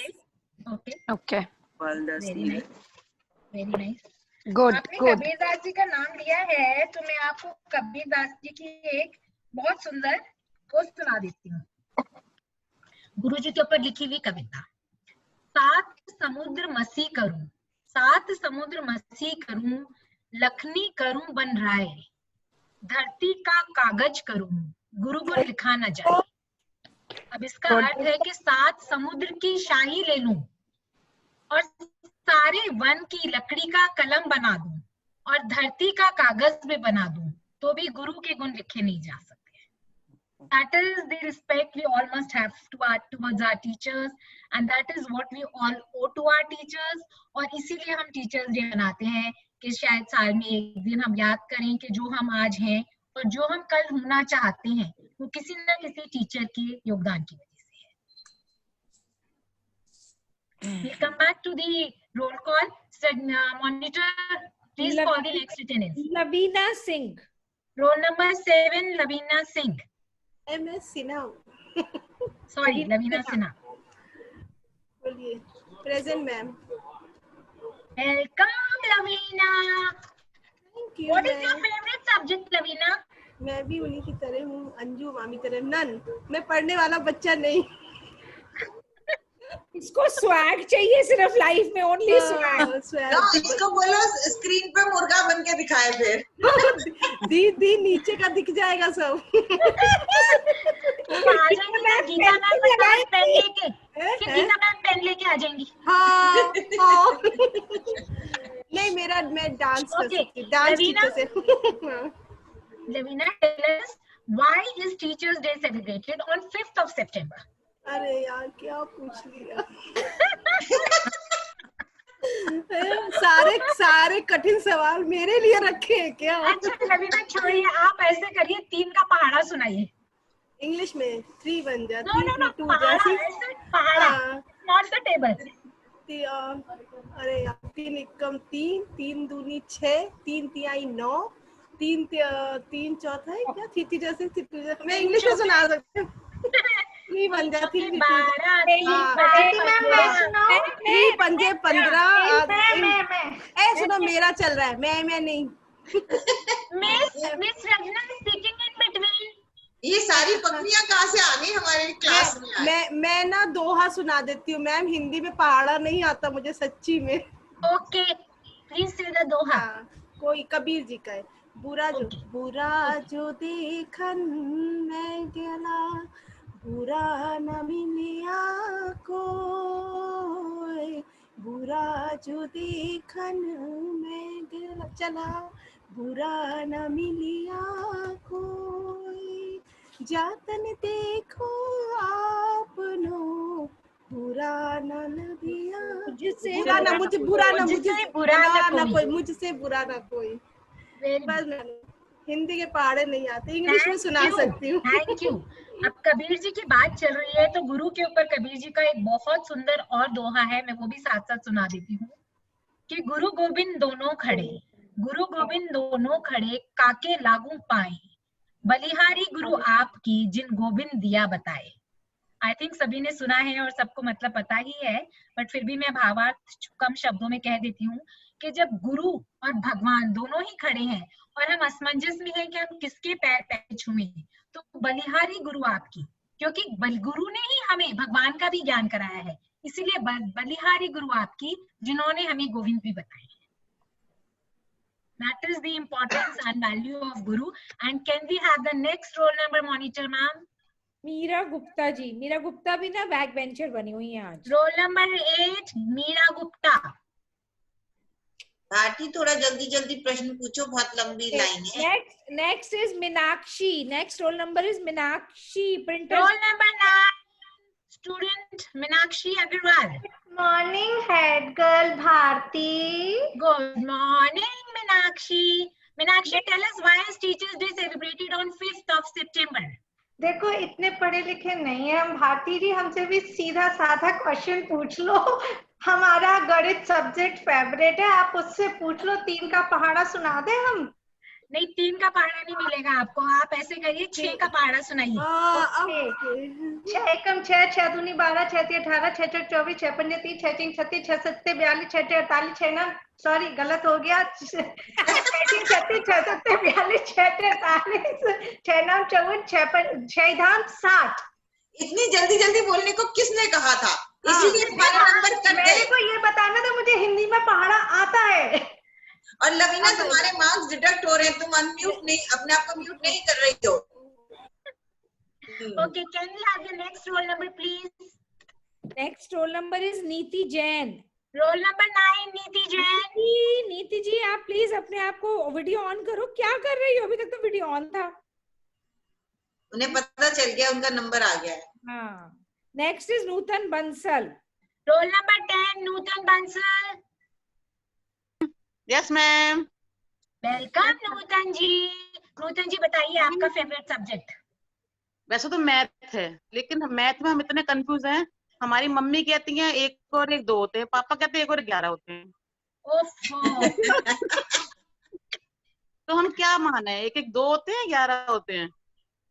Okay. Very nice. Good. आपने Good. कबीर दास जी का नाम लिया है तो मैं आपको कबीर दास जी की एक बहुत सुंदर को सुना देती हूँ. गुरु जी के ऊपर लिखी हुई कविता. 7 समुद्र मसी करूं, लखनी करूं बन राय, धरती का कागज करूं, गुरु को लिखा न जाए. अब इसका अर्थ है कि 7 समुद्र की शाही ले लूं और सारे वन की लकड़ी का कलम बना दूं और धरती का कागज भी बना दूं, तो भी गुरु के गुण लिखे नहीं जा सकते. That is the respect we all must have towards our teachers, and that is what we all owe to our teachers. और इसीलिए हम टीचर्स डे मनाते हैं कि शायद साल में एक दिन हम याद करें कि जो हम आज हैं और जो हम कल होना चाहते हैं वो किसी न किसी टीचर के योगदान की वजह से है. We'll come back to the roll call. Monitor, please call the next attendance. Lavina Singh. Roll number 7, Lavina Singh. MS Sinha. Sorry, Lavina Sinha. बोलिए. Present, ma'am. Welcome, Lavina. Thank you. What is your favorite subject, Lavina? मैं भी उन्हीं की तरह हूँ, अंजू मामी तरह. None. मैं पढ़ने वाला बच्चा नहीं. इसको स्वैग चाहिए सिर्फ लाइफ में, ओनली स्वैग. इसको बोलो स्क्रीन पे मुर्गा बन के दिखाए फिर. दी नीचे का दिख जाएगा सब. गीता मैम पेन लेके, गीता मैम पेन लेके आ जाएंगी. हाँ. नहीं, मैं डांस कर सकती हूँ. डांस टीचर से. Lavina, tell us why is Teachers' Day celebrated on 5th of September? अरे यार क्या पूछ लिया. सारे कठिन सवाल मेरे लिए रखे हैं क्या? अच्छा लवीना छोड़िए, आप ऐसे करिए, 3 का पहाड़ा सुनाइए. इंग्लिश में 3 बन जा. No, पहाड़ा, not the table. अरे यार 3 एकम 3, 3 दूनी 6, 3 तिहाई 9, 3 चौथा है क्या? थी जैसे मैं इंग्लिश में सुना सकती हूँ. 3 बन जा. 3 पंजे 15. सुनो मेरा चल रहा है. मैं नहीं. Miss Rajna is sitting in between. ये सारी पत्नियां कहाँ से आ गई हमारे क्लास में? मैं ना दोहा सुना देती हूँ मैम. हिंदी में पहाड़ा नहीं आता मुझे सच्ची में. ओके, प्लीज से द दोहा. कोई कबीर जी का है. बुरा जो देखन मैं गेला, बुरा न मिलिया कोई. बुरा जो देखन मैं गेला चला, बुरा न मिलिया कोई. जातन देखो आपनो, बुरा न लगिया. मुझसे बुरा ना कोई. बस हिंदी के पहाड़े नहीं आते, इंग्लिश में सुना सकती हूँ. Thank you. अब कबीर जी की बात चल रही है तो गुरु के ऊपर कबीर जी का एक बहुत सुंदर और दोहा है, मैं वो भी साथ साथ सुना देती हूँ. कि गुरु गोविंद दोनों खड़े, गुरु गोविंद दोनों खड़े, काके लागू पाए, बलिहारी गुरु आपकी, जिन गोविंद दिया बताए. आई थिंक सभी ने सुना है और सबको मतलब पता ही है, बट फिर भी मैं भावार्थ कम शब्दों में कह देती हूँ कि जब गुरु और भगवान दोनों ही खड़े हैं और हम असमंजस में हैं कि हम किसके पैर छूएं, तो बलिहारी गुरु आपकी, क्योंकि गुरु ने ही हमें भगवान का भी ज्ञान कराया है, इसीलिए बलिहारी गुरु आपकी, जिन्होंने हमें गोविंद भी बताए. That is the importance and value of Guru. And can we have the next roll number monitor, ma'am? Meera Gupta ji. Meera Gupta भी ना बैक बेंचर बनी हुई है आज. Roll number 8, Meera Gupta. भारती थोड़ा जल्दी प्रश्न पूछो, बहुत लंबी लाइन है. Next is Minakshi. Next roll number is Minakshi. Printer. Roll number 9, student Minakshi Agarwal. Good morning, head girl Bharti. Good morning, Minakshi. Minakshi, tell us why is Teachers' Day celebrated on 5th of September? देखो इतने पढ़े लिखे नहीं है हम भारती जी, हमसे भी सीधा साधा क्वेश्चन पूछ लो. हमारा गणित सब्जेक्ट फेवरेट है, आप उससे पूछ लो. 3 का पहाड़ा सुना दे हम. नहीं, 3 का पहाड़ा नहीं मिलेगा आपको, आप ऐसे करिए 6 का पहाड़ा सुनाइए. 6 एकम 6, 6 दूनी 12, 6 ती 18, 6 चौक 24, 6 पंजे 30, 6 चिंग 36, 6 सत्ते 42, 6 टे 48, 6 ना सॉरी गलत हो गया. 6 चिंग 36, 6 सत्ते 42, 6 टे 48, 6 नाम 54, 6 धाम 60. इतनी जल्दी बोलने को किसने कहा था? इसीलिए तुम्हारा नंबर कट गए. मेरे को ये बताना था, मुझे हिंदी में पहाड़ा आता है. और लवीना तुम्हारे मार्क्स डिडक्ट हो रहे हैं, तुम अनम्यूट नहीं, अपने आप को म्यूट नहीं कर रही हो. Okay, can we have the next roll number please? Next roll number is Neeti Jain. Roll number 9, Neeti Jain. नीति जी आप प्लीज अपने आप को वीडियो ऑन करो. क्या कर रही हो? अभी तक तो वीडियो ऑन था. उन्हें पता चल गया, उनका नंबर आ गया है. हाँ. Next is Nutan Bansal. Roll number 10, Nutan Bansal. Yes, ma'am. Welcome, Nutan जी. नूतन जी बताइए आपका फेवरेट सब्जेक्ट. वैसे तो मैथ है, लेकिन मैथ में हम इतने कंफ्यूज हैं हमारी मम्मी कहती है 1 और 1 2 होते हैं, पापा कहते हैं 1 और 11 होते हैं। तो हम क्या माने, 1 1 2 होते हैं 11 होते हैं?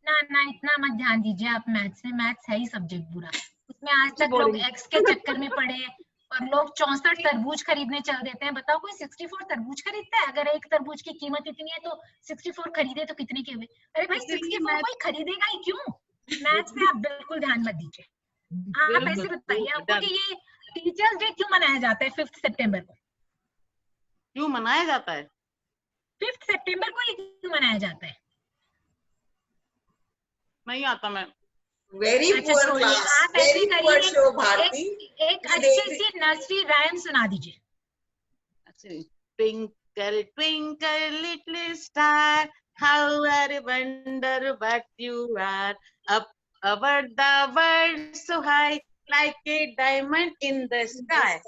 ना ना इतना मत ध्यान दीजिए आप मैथ्स में, मैथ्स है ही सब्जेक्ट बुरा, उसमें आज तक लोग एक्स के चक्कर में पड़े हैं और लोग 64 तरबूज खरीदने चल देते हैं। बताओ कोई 64 तरबूज खरीदता है? अगर एक तरबूज की कीमत इतनी है तो 64 खरीदे तो कितने के हुए? अरे भाई 64 कोई खरीदेगा ही क्यों? मैथ्स पे आप बिल्कुल ध्यान मत दीजिए। आप ऐसे बताइए आपको कि ये टीचर्स डे क्यों मनाया जाता है 5 सितंबर को? क्यों मनाया जाता है? 5 सितंबर को ये क्यों मनाया जाता है? नहीं आता मैं। वेरी पुअर क्लास, आप ऐसे वेरी पुअर शो भारती। एक अच्छी सी नर्सरी राइम सुना दीजिए। Twinkle twinkle little star, how I wonder what you are, up over the world so high, like a diamond in the sky.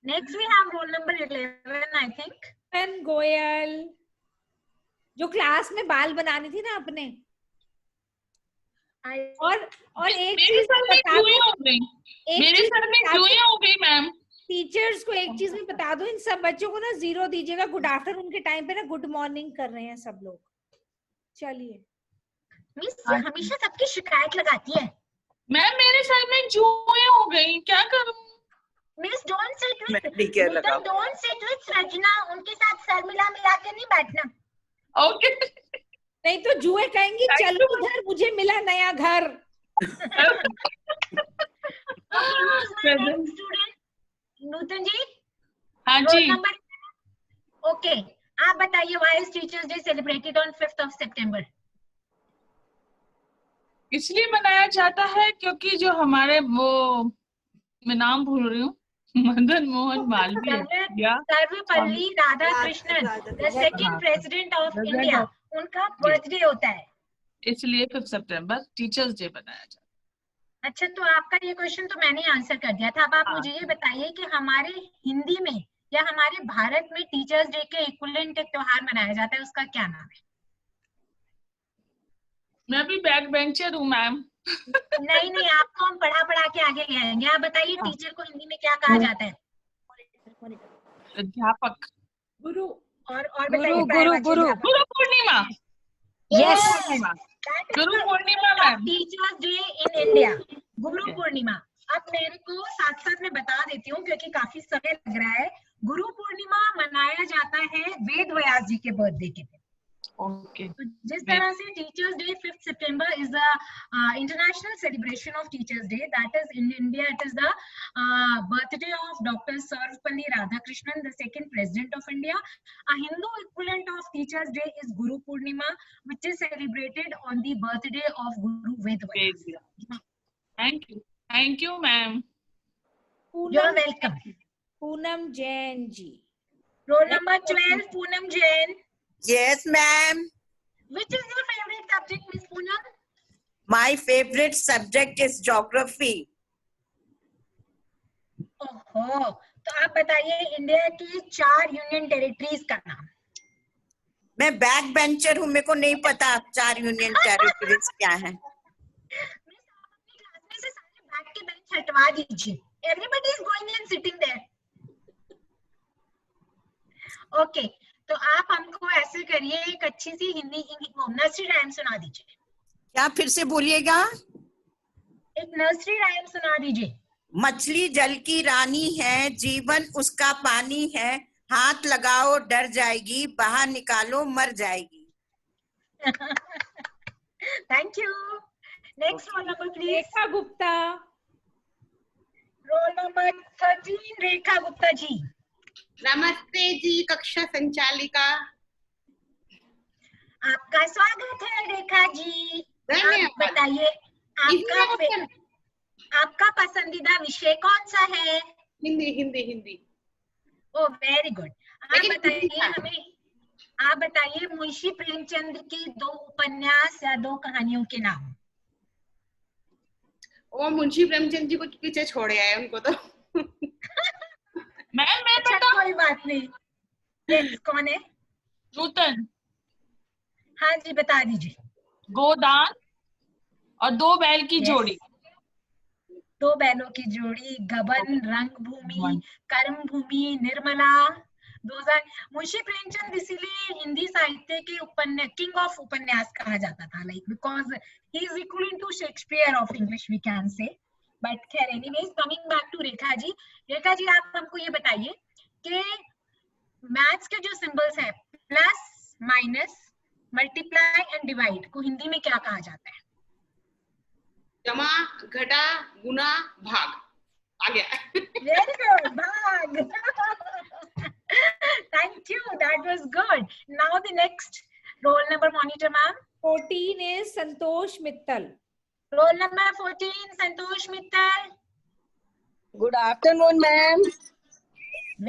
Next we have roll number 11, I think. And Goyal, जो class में बाल बनानी थी ना अपने, और एक चीज बता दो, मेरे सर में जुएं हो गई मैम। टीचर्स को एक चीज में बता दो, इन सब बच्चों को ना 0 दीजिएगा। गुड आफ्टरनून के टाइम पे ना गुड मॉर्निंग कर रहे हैं सब लोग। चलिए मिस हमेशा सबकी शिकायत लगाती है। मैम मेरे सर में जुएं हो गई, क्या करूं? मिस डोंट सिट विद रजना, उनके साथ सर मिला के नहीं बैठना। ओके नहीं तो जुए कहेंगी चलो उधर, मुझे मिला नया घर। नूतन जी। हाँ जी। ओके आप बताइए, why is teachers day celebrated on 5th of September? इसलिए मनाया जाता है क्योंकि जो हमारे वो, मैं नाम भूल रही हूँ, Madan Mohan Malviya, Sarvepalli Radhakrishnan, the second president of India, उनका बर्थडे होता है, इसलिए 5 सितंबर टीचर्स डे बनाया जाता है। अच्छा तो आपका ये क्वेश्चन तो मैंने आंसर कर दिया था। अब आप मुझे ये बताइए कि हमारे हिंदी में या हमारे भारत में टीचर्स डे के इक्विवेलेंट एक त्योहार मनाया जाता है, उसका क्या नाम है? मैं भी बैक बेंचर हूँ मैम। नहीं आपको हम पढ़ा के आगे ले आएंगे। आप बताइए टीचर को हिंदी में क्या कहा जाता है? अध्यापक। गुरु। और गुरु Purnima. Yes, Guru Purnima ma'am. Teachers day in India, Guru Purnima. अब मेरे को साथ साथ में बता देती हूँ क्योंकि काफी समय लग रहा है। गुरु पूर्णिमा मनाया जाता है वेद व्यास जी के बर्थडे के दिन। Okay. जिस तरह से teachers day 5th September is the international celebration of Teachers Day, that is in India it is the birthday of Dr. Sarvapalli Radhakrishnan, the second president of India. A Hindu equivalent of Teachers Day is Guru Purnima, which is celebrated on the birthday of Guru Vedvyas. Thank you ma'am. You're welcome. Poonam Jain ji. Roll number 12, Poonam Jain. Yes, ma'am. Which is your favorite subject, Miss Poonam? My favorite subject is geography. ओहो, तो आप बताइए India की 4 union territories का नाम। मैं back bencher हूँ, मेरे को नहीं पता 4 यूनियन टेरिटरीज क्या है। मिस आप अपनी क्लास में से सारे बैक के बेंच हटवा दीजिए। Everybody is going and sitting there. Okay. तो आप हमको ऐसे करिए, एक अच्छी सी हिंदी नर्सरी राइम सुना दीजिए। क्या फिर से बोलिएगा? एक नर्सरी राइम सुना दीजिए। मछली जल की रानी है, जीवन उसका पानी है, हाथ लगाओ डर जाएगी, बाहर निकालो मर जाएगी। Thank you. Next roll number please. Rekha Gupta. Roll number 13 Rekha Gupta ji. नमस्ते जी कक्षा संचालिका। आपका स्वागत है रेखा जी। धन्यवाद। बताइए आपका पसंदीदा विषय कौन सा है? हिंदी हिंदी हिंदी। ओ वेरी गुड। आप बताइए मुंशी प्रेमचंद की 2 उपन्यास या 2 कहानियों के नाम। ओ मुंशी प्रेमचंद जी को पीछे छोड़ आए उनको तो। मैं अच्छा कोई बात नहीं। yes, कौन है? नूतन। हाँ जी बता दीजिए। गोदान और 2 बैल की जोड़ी। 2 बैलों की जोड़ी, गबन, रंगभूमि, कर्म भूमि, निर्मला। मुंशी प्रेमचंद इसीलिए हिंदी साहित्य के किंग ऑफ उपन्यास कहा जाता था, like because he is equal to Shakespeare of English we can say. But खैर anyways, coming back to Rekha ji. Rekha ji, आप हमको ये बताइए कि मैथ्स के जो सिंबल्स हैं plus, minus, multiply and divide को हिंदी में क्या कहा जाता है? जमा, घटा, गुना, भाग। आ गया। Very good, भाग। Thank you, that was good. Now the next roll number, monitor ma'am. 14 is Santosh Mittal. Roll number 14, Santosh Mittal. Good afternoon, ma'am.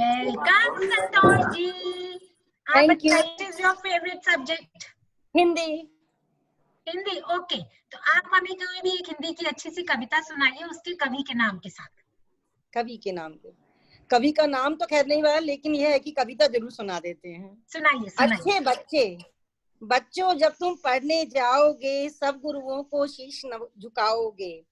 Welcome, Santosh ji. Thank you. What is your favorite subject? Hindi. Hindi, okay. तो आप हमें कोई भी एक हिंदी की अच्छी सी कविता सुनाइए उसके कवि के नाम के साथ। कवि के नाम पे? कवि का नाम तो खैर नहीं पता, लेकिन यह है कि कविता जरूर सुना देते हैं। सुनाइए। अच्छे बच्चे, बच्चों जब तुम पढ़ने जाओगे सब गुरुओं को शीश झुकाओगे,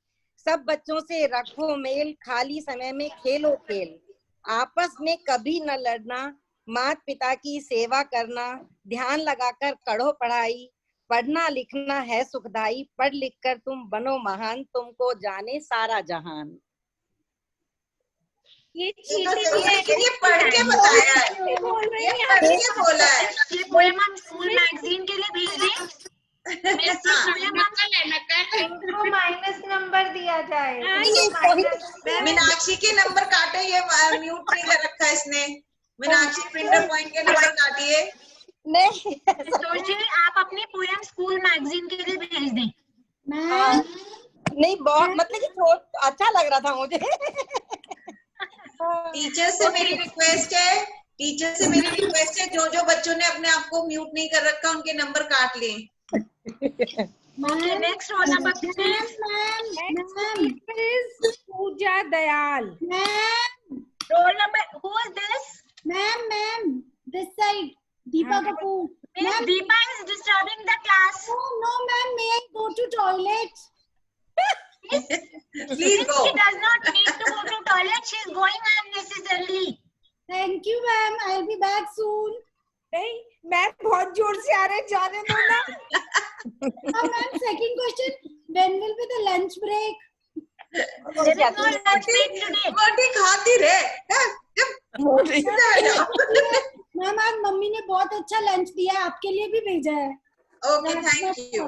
सब बच्चों से रखो मेल, खाली समय में खेलो खेल, आपस में कभी न लड़ना, माता पिता की सेवा करना, ध्यान लगाकर पढ़ो पढ़ाई, पढ़ना लिखना है सुखदाई, पढ़ लिख कर तुम बनो महान, तुमको जाने सारा जहान। ये पढ़ के बताया है, ये पढ़ के बोला है। ये पोएम हम स्कूल मैगजीन के लिए भेज दें। इनको माइनस नंबर दिया जाए। मीनाक्षी के नंबर काटे, ये म्यूट नहीं कर रखा इसने। मीनाक्षी प्रिंटर पॉइंट के नंबर काटिए। नहीं सोचिए, आप अपनी पोएम स्कूल मैगजीन के लिए भेज दें। नहीं, बहुत मतलब कि अच्छा लग रहा था मुझे। टीचर से मेरी रिक्वेस्ट है, जो बच्चों ने अपने आप को म्यूट नहीं कर रखा उनके नंबर काट लें। Okay, next roll number please. Next is Pooja Dayal. Ma'am. Roll number, who is this? Ma'am, this side. Deepa Kapoor. Miss Deepa is disturbing the class. No, ma'am. May I go to toilet? Please go. She does not need to go to toilet. She is going unnecessarily. Thank you, ma'am. I'll be back soon. नहीं, ma'am बहुत जोर से आ रहे, जाने दो ना। Ma'am, second question. When will be the lunch break? There is no lunch break today. मोटी खाती रहे। मैम, आज मम्मी ने बहुत अच्छा लंच दिया, आपके लिए भी भेजा है। Okay, thank you.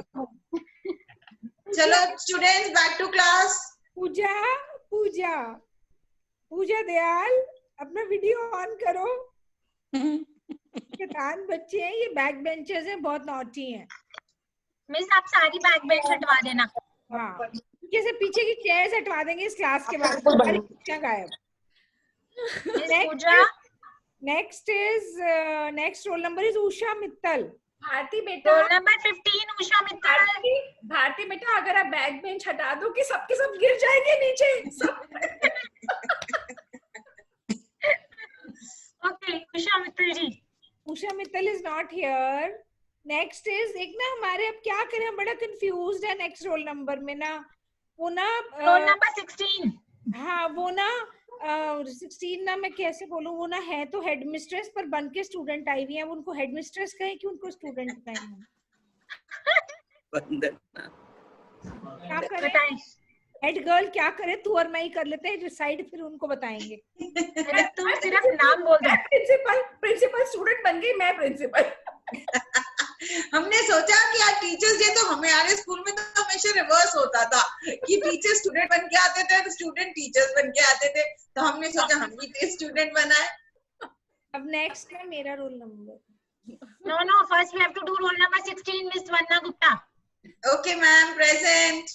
चलो स्टूडेंट्स, बैक टू क्लास। पूजा दयाल, अपना वीडियो ऑन करो। शैतान बच्चे हैं ये, बैक बेंचर्स हैं, बहुत नॉटी हैं। मिस, आप सारी बैक बेंच हटवा देना। हाँ, जैसे पीछे की चेयर्स हटवा देंगे इस क्लास के बाद, सारी कुर्सियां गायब। Next roll number is Usha Mittal. Bharti बेटा, रोल नंबर 15 उषा मित्तल। भारती बेटा, अगर आप बैक बेंच हटा दो कि सबके सब गिर जाएंगे नीचे। Okay, Usha Mittal ji. Usha Mittal is not here. Next is एक ना हमारे, अब क्या करें, हम बड़ा कंफ्यूज्ड है नेक्स्ट रोल नंबर में ना, वो ना रोल नंबर 16। हाँ, वो ना 16 ना, मैं कैसे बोलूं, वो ना है तो हेड मिस्ट्रेस पर बन के स्टूडेंट आई हुई है, उनको हेड मिस्ट्रेस कहें कि उनको स्टूडेंट कहें? क्या करें? हेड गर्ल क्या करे, तू और मैं ही कर लेते हैं डिसाइड, फिर उनको बताएंगे। तुम सिर्फ नाम बोल दो। प्रिंसिपल स्टूडेंट बन गई, मैं प्रिंसिपल। हमने सोचा कि आज टीचर्स डे तो हमारे स्कूल में तो हमेशा रिवर्स होता था कि टीचर स्टूडेंट बन के आते थे तो स्टूडेंट टीचर्स बन के आते थे, तो हमने सोचा हम भी स्टूडेंट बनाए। अब नेक्स्ट है मेरा roll number. No, first we have to do roll number 16, Miss Vanna Gupta. Okay, ma'am, present.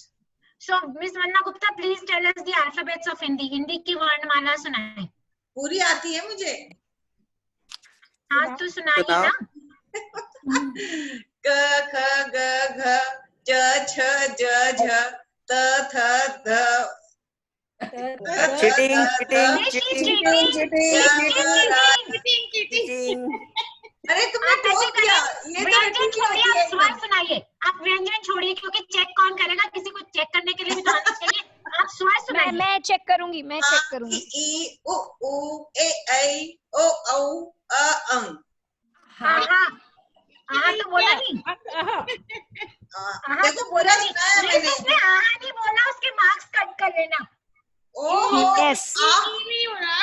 So, Miss Vanna Gupta, please tell us the alphabets of Hindi. Hindi की वर्णमाला सुनाएं। पूरी आती है मुझे। हाँ, तो सुनाइए ना। क ख ग घ च छ ज झ त थ ध। अरे तुमने टोक दिया। ये तो व्यंजन छोड़िए, आप स्वर सुनाइए। आप व्यंजन छोड़िए, क्योंकि चेक कौन करेगा, किसी को करूंगी, मैं चेक करूंगी। ई उ ऊ ए ऐ ओ औ अ अंग। तो बोला नहीं। देखो पूरा सुना है मैंने। उसने नहीं बोला, उसके मार्क्स कट कर लेना। Yes. नहीं हो रहा।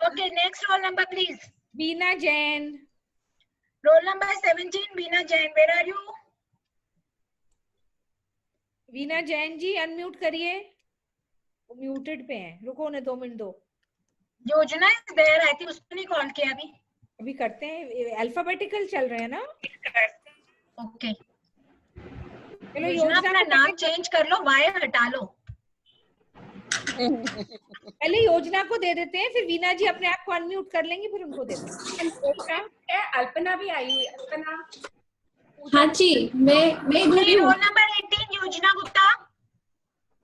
Okay, next roll number please. Veena Jain. Roll number 17, Veena Jain. Where are you? Veena Jain ji unmute करिए, म्यूटेड पे हैं। रुको उन्हें 2 मिनट दो। योजना इज देयर, आई थिंक उसने नहीं कॉल किया अभी। अभी करते हैं, अल्फाबेटिकल चल रहे हैं ना। ओके चलो योजना अपना नाम चेंज कर लो, वाई हटा लो। पहले योजना को दे देते हैं, फिर वीना जी अपने आप को अनम्यूट कर लेंगी, फिर उनको दे देते हैं। अल्पना भी आई हुई। अल्पना हाँ जी, मैं इधर ही हूँ। रोल नंबर 18 योजना गुप्ता।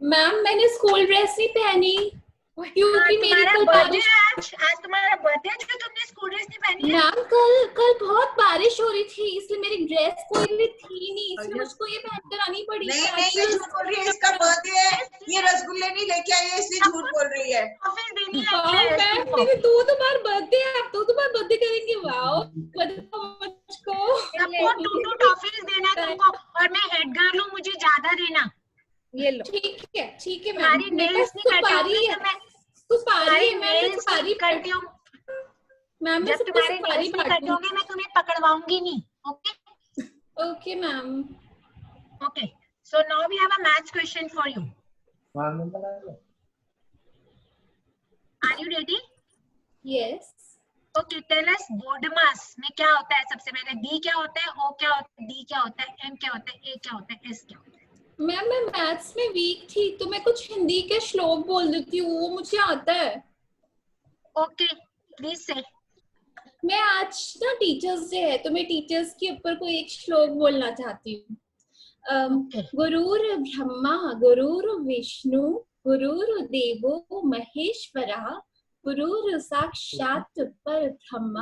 मैम मैंने स्कूल ड्रेस नहीं पहनी क्योंकि मेरी कल बारिश। आज तुम्हारा बर्थडे है जो तुमने स्कूल ड्रेस नहीं पहनी है? मैम कल बहुत बारिश हो रही थी, इसलिए मेरी ड्रेस कोई भी थी नहीं, इसलिए मुझको ये पहनकर आनी पड़ी। नहीं ये झूठ बोल रही है, इसका बर्थडे है, ये रसगुल्ले नहीं लेके आई है, इसलिए झूठ बोल रही है। मैम मेरे 2 बार बर्थडे है, आप 2 बार बर्थडे करेंगे। वाओ, मुझको सबको 2 टॉफीज देना है तुमको, और मैं हेड गर्ल हूँ, मुझे ज्यादा देना। ये लो। ठीक है मैम। सारी नेल्स नहीं कटी है, मैं सुपारी करती हूँ। मैम जब तुम्हारे नेल्स नहीं कटे होंगे मैं तुम्हें पकड़वाऊंगी नहीं। Okay ma'am. Okay, so now we have a maths question for you. Are you ready? Yes. Okay, tell us BODMAS में क्या होता है। सबसे पहले डी क्या होता है, ओ क्या होता है, डी क्या होता है, एम क्या होता है, ए क्या होता है, एस क्या होता है। मैम मैं मैथ्स में वीक थी तो मैं कुछ हिंदी के श्लोक बोल देती हूँ, वो मुझे आता है। ओके प्लीज से। मैं आज ना टीचर्स डे है तो मैं टीचर्स के ऊपर कोई एक श्लोक बोलना चाहती हूँ। गुरुर ब्रह्मा गुरुर विष्णु गुरुर देवो महेश्वरा गुरुर साक्षात परब्रह्म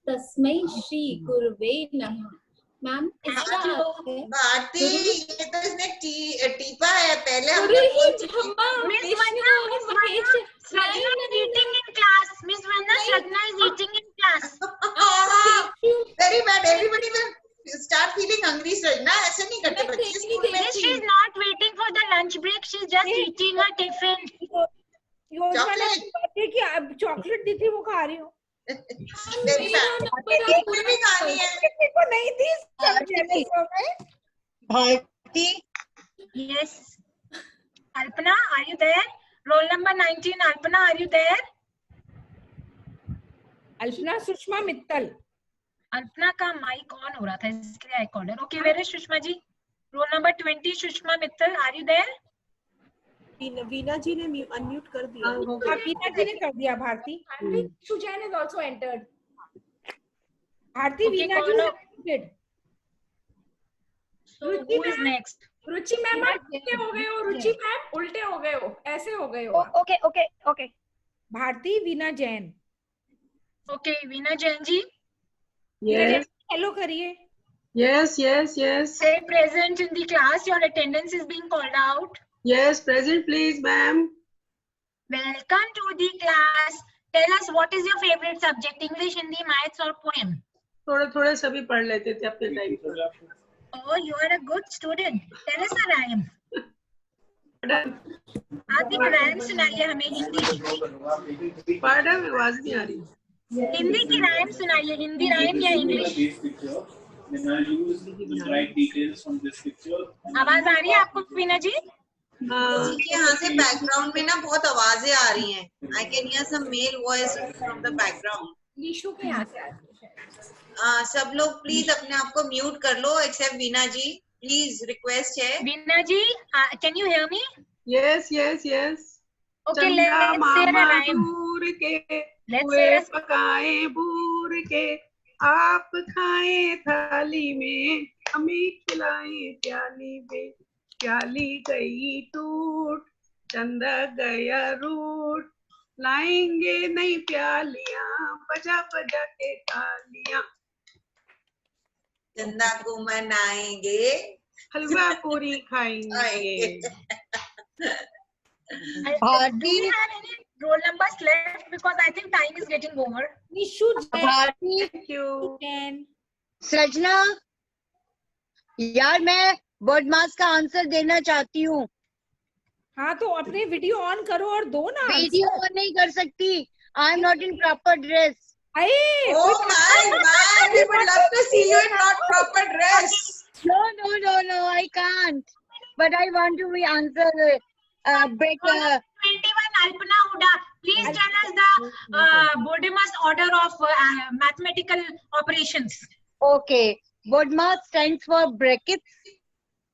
तस्मै श्री गुरुवे नमः। मैम भारती, ये तो इसने टीपा है पहले। Very bad. Everybody will start feeling hungry, Srajna. ऐसे नहीं करते बच्चे स्कूल में। She is not waiting for the lunch break. She is just eating her tiffin. Chocolate दी थी, वो खा रही हूँ। Very bad. भी खानी है। नहीं थी। Bharti. Yes. Alpana, are you there? Roll number 19. Alpana, are you there? Alpana Sushma Mittal. Alpana का माइक ऑन हो रहा था इसलिए I called her. Okay, where is Sushma ji? Roll number 20 Sushma Mittal, are you there? Veena ji ने अनम्यूट कर दिया। वीना जी ने कर दिया। Bharti Susan is also entered. Bharti Veena ji ने। Ruchi is next. Ruchi ma'am आप उल्टे हो गए हो। रुचि मैम उल्टे हो गए हो, ऐसे हो गए हो। Okay okay okay. Bharti Veena Jain. Okay Veena Jain ji. Yes. Hello करिए। Yes, yes, yes. Say present in the class. Your attendance is being called out. Yes, present please, ma'am. Welcome to the class. Tell us what is your favorite subject? English, Hindi, maths or poem? थोड़े सभी पढ़ लेते थे अपने time पे। Oh, you are a good student. Tell us a rhyme. आप एक rhyme सुनाइए हमें हिंदी। मैडम आवाज नहीं आ रही। हिंदी की राइम सुनाइए। हिंदी राइम या इंग्लिश? आवाज आ रही है आपको वीना जी? यहाँ से बैकग्राउंड में ना बहुत आवाजें आ रही हैं। I can hear some male voice from the background. Nishu के यहाँ से आ रही है। सब लोग प्लीज अपने आप को म्यूट कर लो except Veena ji, please request है। Veena ji, can you hear me? Yes, yes, yes. Okay, let's say a rhyme. हुए पकाए बूर के, आप खाए थाली में, हमें खिलाए प्याली में, प्याली गई टूट, चंदा गया रूट, लाएंगे नई प्यालियां, बजा बजा के तालियां, चंदा को मनाएंगे, हलवा पूरी खाएंगे। Do we have any roll numbers left? Because I think time is getting over. Nishu Bharti, thank you. सृजना, यार मैं वर्ड मास का आंसर देना चाहती हूँ। हाँ तो अपने वीडियो ऑन करो और दो ना। वीडियो ऑन नहीं कर सकती। I am not in proper dress. Oh my God! We would love to see you in not proper dress. No, I can't. But I want to be answer. But 21 Alpana Huda, please tell us the Bode-Mas order of mathematical operations. Okay, BODMAS stands for brackets,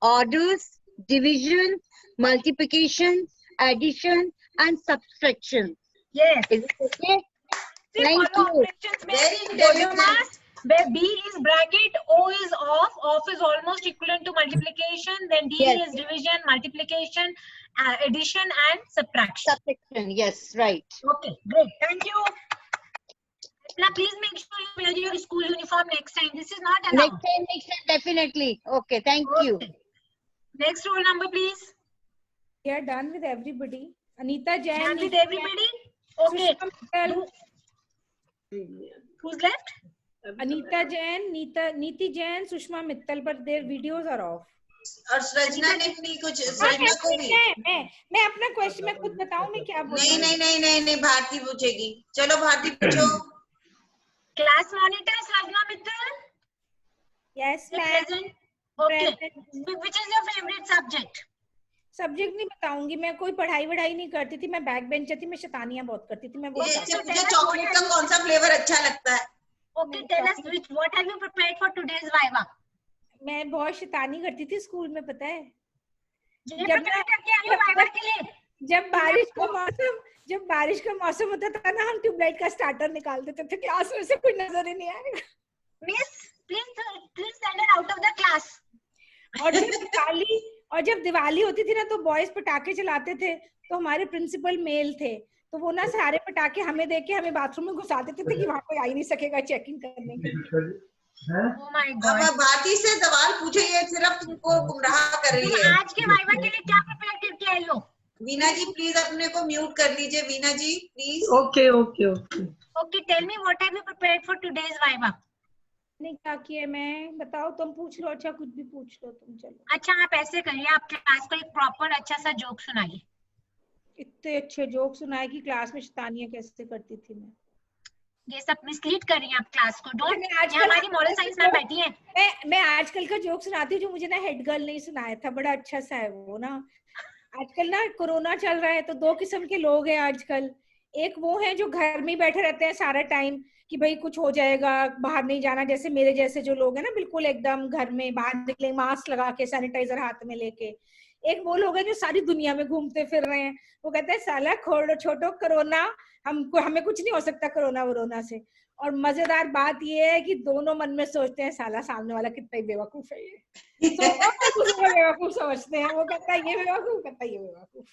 orders, division, multiplication, addition, and subtraction. Yes. Is it okay? Thank you. Very intelligent. Where B is bracket, O is off is almost equivalent to multiplication, then D is division, multiplication, addition, and subtraction. Subtraction, yes, right. Okay, great. Thank you. Now, please make sure you wear your school uniform next time. This is not allowed. Next time, definitely. Okay, thank you. Next roll number, please. We are done with everybody. Anita Jain. Done with everybody? Okay. Who's left? Anita Jain, Neeti Jain, Sushma Mittal, but their videos are off. और सृजना ने भी कुछ, सृजना को भी मैं अपना question मैं खुद बताऊं मैं क्या बोलूं? नहीं भारती पूछेगी। चलो भारती पूछो। Class monitor Srijana Mittal. Yes, ma'am. Okay. Which is your favorite subject? Subject नहीं बताऊंगी। मैं कोई पढ़ाई वढ़ाई नहीं करती थी। मैं बैक बेंचर थी। मैं शैतानियां बहुत करती थी। मैं मुझे चॉकलेट का कौन सा फ्लेवर अच्छा लगता है? Okay, tell us what have you prepared for today's Viva? मैं बहुत शैतानी करती थी स्कूल में, पता है। जब बारिश का मौसम होता था ना, हम ट्यूबलाइट का स्टार्टर निकाल देते थे क्लास में से, कोई नजर ही नहीं आएगा। Miss, please send her out of the class. और जब दिवाली होती थी ना, तो बॉयज पटाखे चलाते थे। तो हमारे प्रिंसिपल मेल थे, तो वो ना सारे पटाखे हमें देख के हमें बाथरूम में घुसा देते थे कि वहां कोई आ ही नहीं सकेगा चेकिंग करने के लिए। अब भारती से सवाल पूछे, ये सिर्फ तुमको गुमराह कर रही है। आज के वाइवा के लिए क्या प्रिपेयर करके आई हो? वीना जी प्लीज अपने को म्यूट कर लीजिए। Veena ji please. Okay, tell me what have you prepared for today's Viva? नहीं क्या किया मैं बताओ, तुम पूछ लो। अच्छा कुछ भी पूछ लो तुम। चलो अच्छा आप ऐसे करिए, आप क्लास को एक प्रॉपर अच्छा सा जोक सुनाइए। इतने अच्छे जोक सुनाए कि क्लास में शैतानियां कैसे करती थी मैं। ये सब मिसलीड कर रही हैं आप क्लास को। डोंट, हमारी मॉरल साइंस मैम बैठी हैं। मैं आजकल का जोक सुनाती हूँ जो मुझे ना हेड गर्ल नहीं सुनाया था। बड़ा अच्छा सा है वो ना। आजकल ना कोरोना चल रहा है, तो दो किस्म के लोग हैं आजकल। एक वो है जो घर में ही बैठे रहते हैं सारा टाइम कि भाई कुछ हो जाएगा, बाहर नहीं जाना। जैसे मेरे जैसे जो लोग हैं ना, बिल्कुल एकदम घर में बाहर निकले मास्क लगा के, सैनिटाइजर हाथ में लेके। एक वो लोग हैं जो सारी दुनिया में घूमते फिर रहे हैं। वो कहते हैं साला छोड़ो कोरोना, हमें कुछ नहीं हो सकता कोरोना वोरोना से। और मजेदार बात ये है कि दोनों मन में सोचते हैं साला सामने वाला कितना ही बेवकूफ है ये। तो बेवकूफ समझते हैं। वो कहता है ये बेवकूफ, कहता है ये बेवकूफ।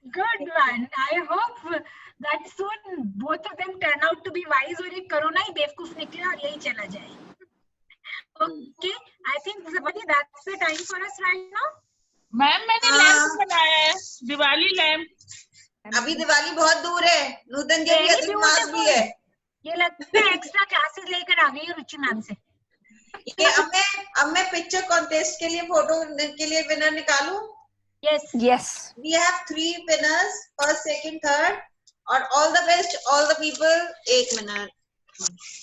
Good one. I hope that soon both of them turn out to be wise और ये कोरोना ही बेवकूफ निकले और यही चला जाए। Okay, I think Zabadi, that's the time for us right now. Ma'am मैंने लैंप बनाया है, दिवाली लैंप। अभी दिवाली बहुत दूर है। नूतन जयंती मास भी है। ये लगता है एक्स्ट्रा क्लासेस लेकर आ गई है रुचि मैम से। ये अब मैं पिक्चर कॉन्टेस्ट के लिए फोटो के लिए विनर निकालूं? Yes. We have 3 winners, first, second, third, और all the best, all the people, 1 winner.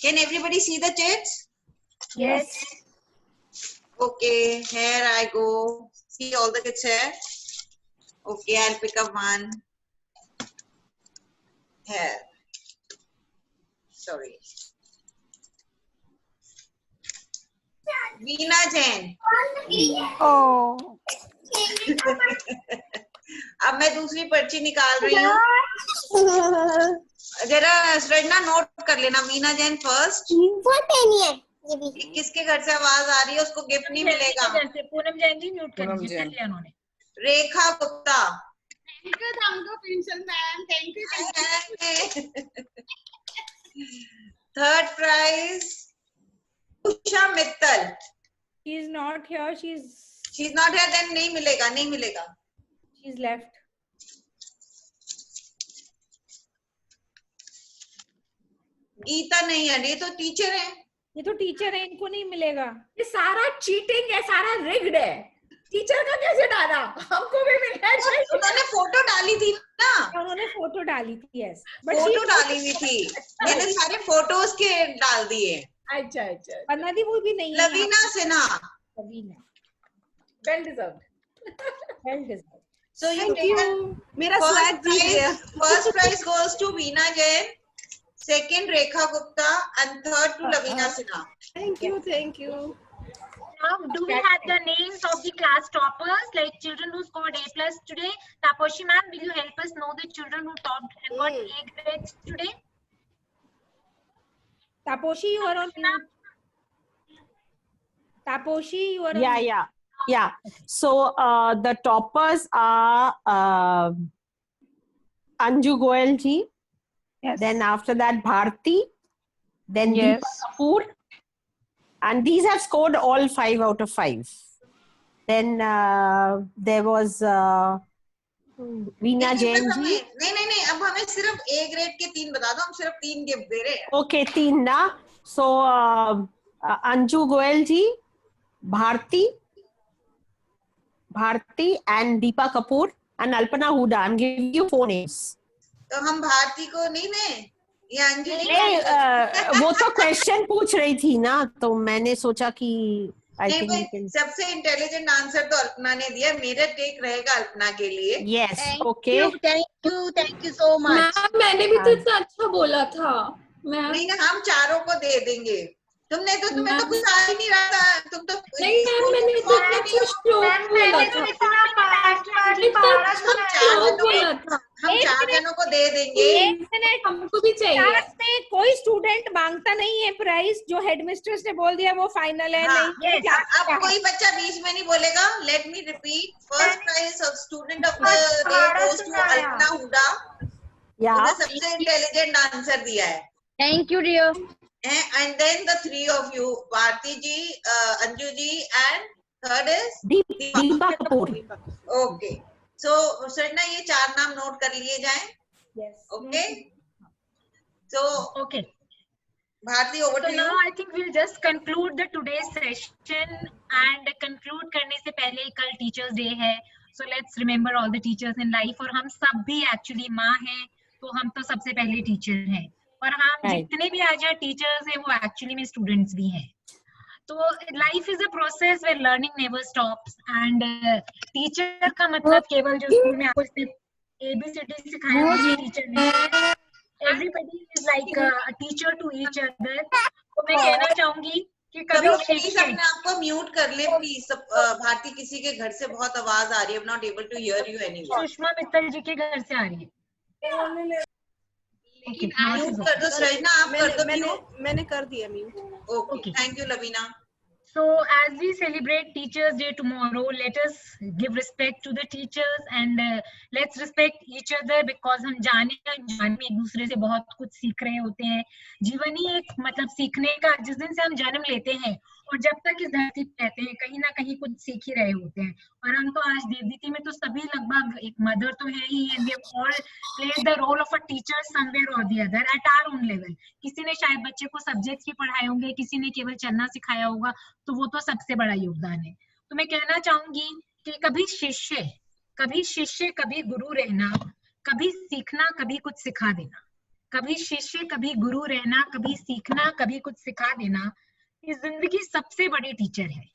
Can everybody see the chats? Yes. Okay, here I go. See all the kids here. Okay, I'll pick up one. Here. Sorry. Veena Jain. Oh. अब मैं दूसरी पर्ची निकाल रही हूँ। जरा सृजना note कर लेना। वीना जैन फर्स्ट। किसके घर से आवाज आ रही है उसको गिफ्ट नहीं मिलेगा। पूनम जैन जी म्यूट कर दीजिए उन्होंने। Rekha Gupta. Thank you principal ma'am, thank you. Third prize Usha Mittal. She is not here. She is not here, then नहीं मिलेगा, नहीं मिलेगा। She is left. गीता नहीं है, ये तो टीचर है, ये तो टीचर है, इनको नहीं मिलेगा। ये सारा चीटिंग है, सारा रिग्ड है। टीचर का कैसे डाला? हमको भी मिलना चाहिए। उन्होंने फोटो डाली थी ना, उन्होंने फोटो डाली थी, यस, फोटो डाली हुई थी, मैंने सारे फोटोज के डाल दिए। अच्छा अच्छा, वरना दी वो भी नहीं है। Lavina Sinha, Lavina, well deserved, well deserved. So you Thank you. मेरा swag जीत गया। First prize goes to Veena Jain, second Rekha Gupta, and third to Lavina Sinha. Thank you, thank you. Now, do we have the names of the class toppers, like children who scored A+ today? Taposhi ma'am, will you help us know the children who topped and got A grades today? Taposhi, you are on. Taposhi, you are on. Yeah. So the toppers are Anju Goyal ji. Yes. Then after that Bharti. Then Deepa Kapoor. And these have scored all 5 out of 5. Then there was Veena Jain ji. नहीं, अब हमें सिर्फ A grade के 3 बता दो, हम सिर्फ 3 gift दे रहे हैं। Okay, 3 ना. So Anju Goyal ji, Bharti and Deepa Kapoor and Alpana Huda. I'm giving you 4 names. तो हम भारती को नहीं दें? ये अंजू जी वो तो क्वेश्चन पूछ रही थी ना, तो मैंने सोचा कि सबसे इंटेलिजेंट आंसर तो अल्पना ने दिया, मेरा टेक रहेगा अल्पना के लिए। Yes, okay, thank you so much. मैंने भी तो इतना अच्छा बोला था। नहीं ना, हम चारों को दे देंगे। तुम्हें तो कुछ आ ही नहीं रहा था, तुम तो नहीं मैम, मैंने तो अच्छा श्लोक बोला था। हम 4 जनों को दे देंगे। एक मिनट, हमको भी चाहिए। क्लास में कोई स्टूडेंट मांगता नहीं है प्राइस, जो हेडमिस्ट्रेस ने बोल दिया वो फाइनल है। नहीं, अब कोई बच्चा बीच में नहीं बोलेगा। Let me repeat, first prize of student of the day goes to Alpana Hooda. उन्होंने सबसे इंटेलिजेंट आंसर दिया है। Thank you dear. And then the 3 of you, Bharti ji, Anju ji, and third is Deepa Kapoor. Okay. So, Srajna, ये 4 नाम note कर लिए जाएं। Yes. Okay. So, okay. Bharti, over to you. Now I think we'll just conclude the today's session, and conclude करने से पहले कल Teachers Day है, so let's remember all the teachers in life। और हम सब भी actually माँ हैं, तो हम तो सबसे पहले टीचर हैं, और हम जितने भी आज यहाँ टीचर्स हैं वो एक्चुअली में स्टूडेंट्स भी हैं। तो life is a process where learning never stops, and teacher का मतलब केवल जो स्कूल में आपको ABCD सिखाया है टीचर नहीं, everybody is like a teacher to each other. तो मैं कहना चाहूंगी कि कभी प्लीज अपने आप को म्यूट कर ले प्लीज। भारती, किसी के घर से बहुत आवाज आ रही है, not able to hear you anywhere. Sushma Mittal ji के घर से आ रही है। म्यूट कर दो सृजना, आप कर दो म्यूट। मैंने कर दिया mute. Okay, thank you Lavina. So as we celebrate Teachers Day tomorrow, let us give respect to the teachers, and let's respect each other, because हम जाने में एक दूसरे से बहुत कुछ सीख रहे होते हैं। जीवन ही एक मतलब सीखने का, जिस दिन से हम जन्म लेते हैं और जब तक इस धरती पे रहते हैं, कहीं ना कहीं कुछ सीख ही रहे होते हैं। और हम तो आज देवदीति में तो सभी लगभग एक मदर तो है ही, and we have all played the role of a teacher somewhere or the other at our own level। किसी ने शायद बच्चे को सब्जेक्ट्स भी पढ़ाए होंगे, किसी ने केवल चलना सिखाया होगा, तो वो तो सबसे बड़ा योगदान है। तो मैं कहना चाहूंगी कि कभी शिष्य कभी गुरु रहना, कभी सीखना कभी कुछ सिखा देना। कभी शिष्य कभी गुरु रहना, कभी सीखना कभी कुछ सिखा देना। ये जिंदगी सबसे बड़ी टीचर है,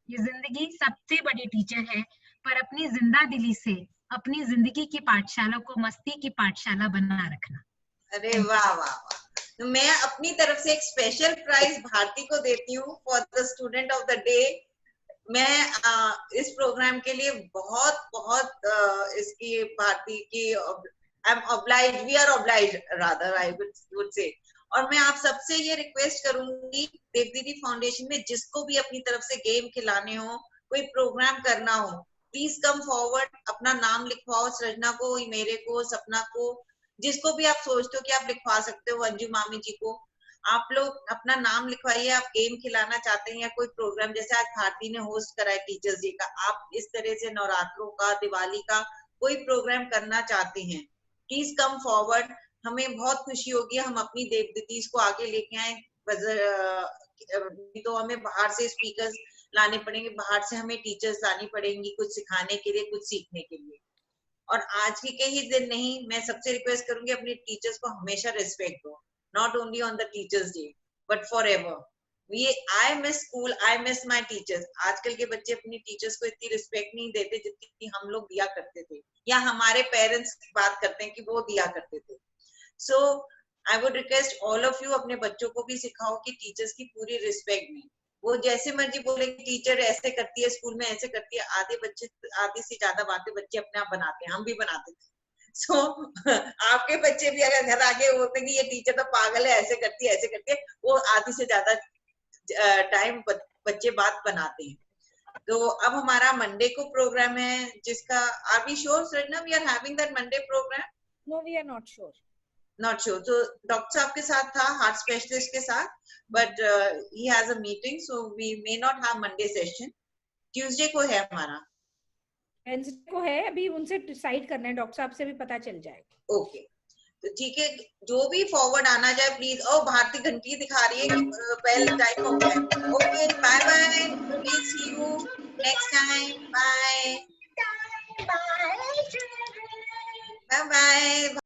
ये जिंदगी सबसे बड़ी टीचर है। पर अपनी जिंदा दिली से अपनी जिंदगी की पाठशाला को मस्ती की पाठशाला बना रखना। अरे वाह वाह वाह। तो मैं अपनी तरफ से एक स्पेशल प्राइज भारती को देती हूँ for the student of the day. मैं इस प्रोग्राम के लिए बहुत इसकी भारती की I am obliged, we are obliged rather I would say. और मैं आप सबसे ये रिक्वेस्ट करूंगी, देवदीदी फाउंडेशन में जिसको भी अपनी तरफ से गेम खिलाने हो, कोई प्रोग्राम करना हो, प्लीज कम फॉरवर्ड, अपना नाम लिखवाओ। सृजना को, मेरे को, सपना को, जिसको भी आप सोचते हो कि आप लिखवा सकते हो, अंजू मामी जी को। आप लोग अपना नाम लिखवाइए, आप गेम खिलाना चाहते हैं या कोई प्रोग्राम, जैसे आज भारती ने होस्ट करा है टीचर्स डे का, आप इस तरह से नवरात्रों का, दिवाली का कोई प्रोग्राम करना चाहते हैं, प्लीज कम फॉरवर्ड। हमें बहुत खुशी होगी, हम अपनी देवदूतीज को आगे लेके आए। तो हमें बाहर से स्पीकर्स लाने पड़ेंगे, बाहर से हमें टीचर्स लानी पड़ेंगी कुछ सिखाने के लिए, कुछ सीखने के लिए। और आज के ही दिन नहीं, मैं सबसे रिक्वेस्ट करूंगी अपने टीचर्स को हमेशा रिस्पेक्ट दो, not only on the teachers day but for ever. ये I miss school, I miss my teachers. आजकल के बच्चे अपनी टीचर्स को इतनी रिस्पेक्ट नहीं देते जितनी हम लोग दिया करते थे, या हमारे पेरेंट्स की बात करते हैं कि वो दिया करते थे। So I would request all of you, अपने बच्चों को भी सिखाओ कि टीचर्स की पूरी रिस्पेक्ट में, वो जैसे मर्जी बोले कि टीचर ऐसे करती है, स्कूल में ऐसे करती है, आधे से ज्यादा बातें बच्चे अपने आप बनाते हैं, हम भी बनाते थे। सो आपके बच्चे भी अगर घर आके बोलते हैं कि ये टीचर तो पागल है, ऐसे करती है, ऐसे करती है, वो आधी से ज्यादा टाइम बच्चे बात बनाते हैं। तो अब हमारा मंडे को प्रोग्राम है, जिसका are we sure Srijana we are having that Monday programme? No, we are not sure. Not sure. तो डॉक्टर साहब के साथ था, हार्ट स्पेशलिस्ट के साथ, but he has a meeting, so we may not have Monday session. Tuesday को है हमारा, वेडनेसडे को है, अभी उनसे डिसाइड करना है, डॉक्टर साहब से भी पता चल जाएगा। ओके, तो ठीक है, जो भी फॉरवर्ड आना जाए प्लीज। ओ भारती घंटी दिखा रही है कि बेल टाइम हो गया। Okay, bye bye, please see you next time, bye bye bye.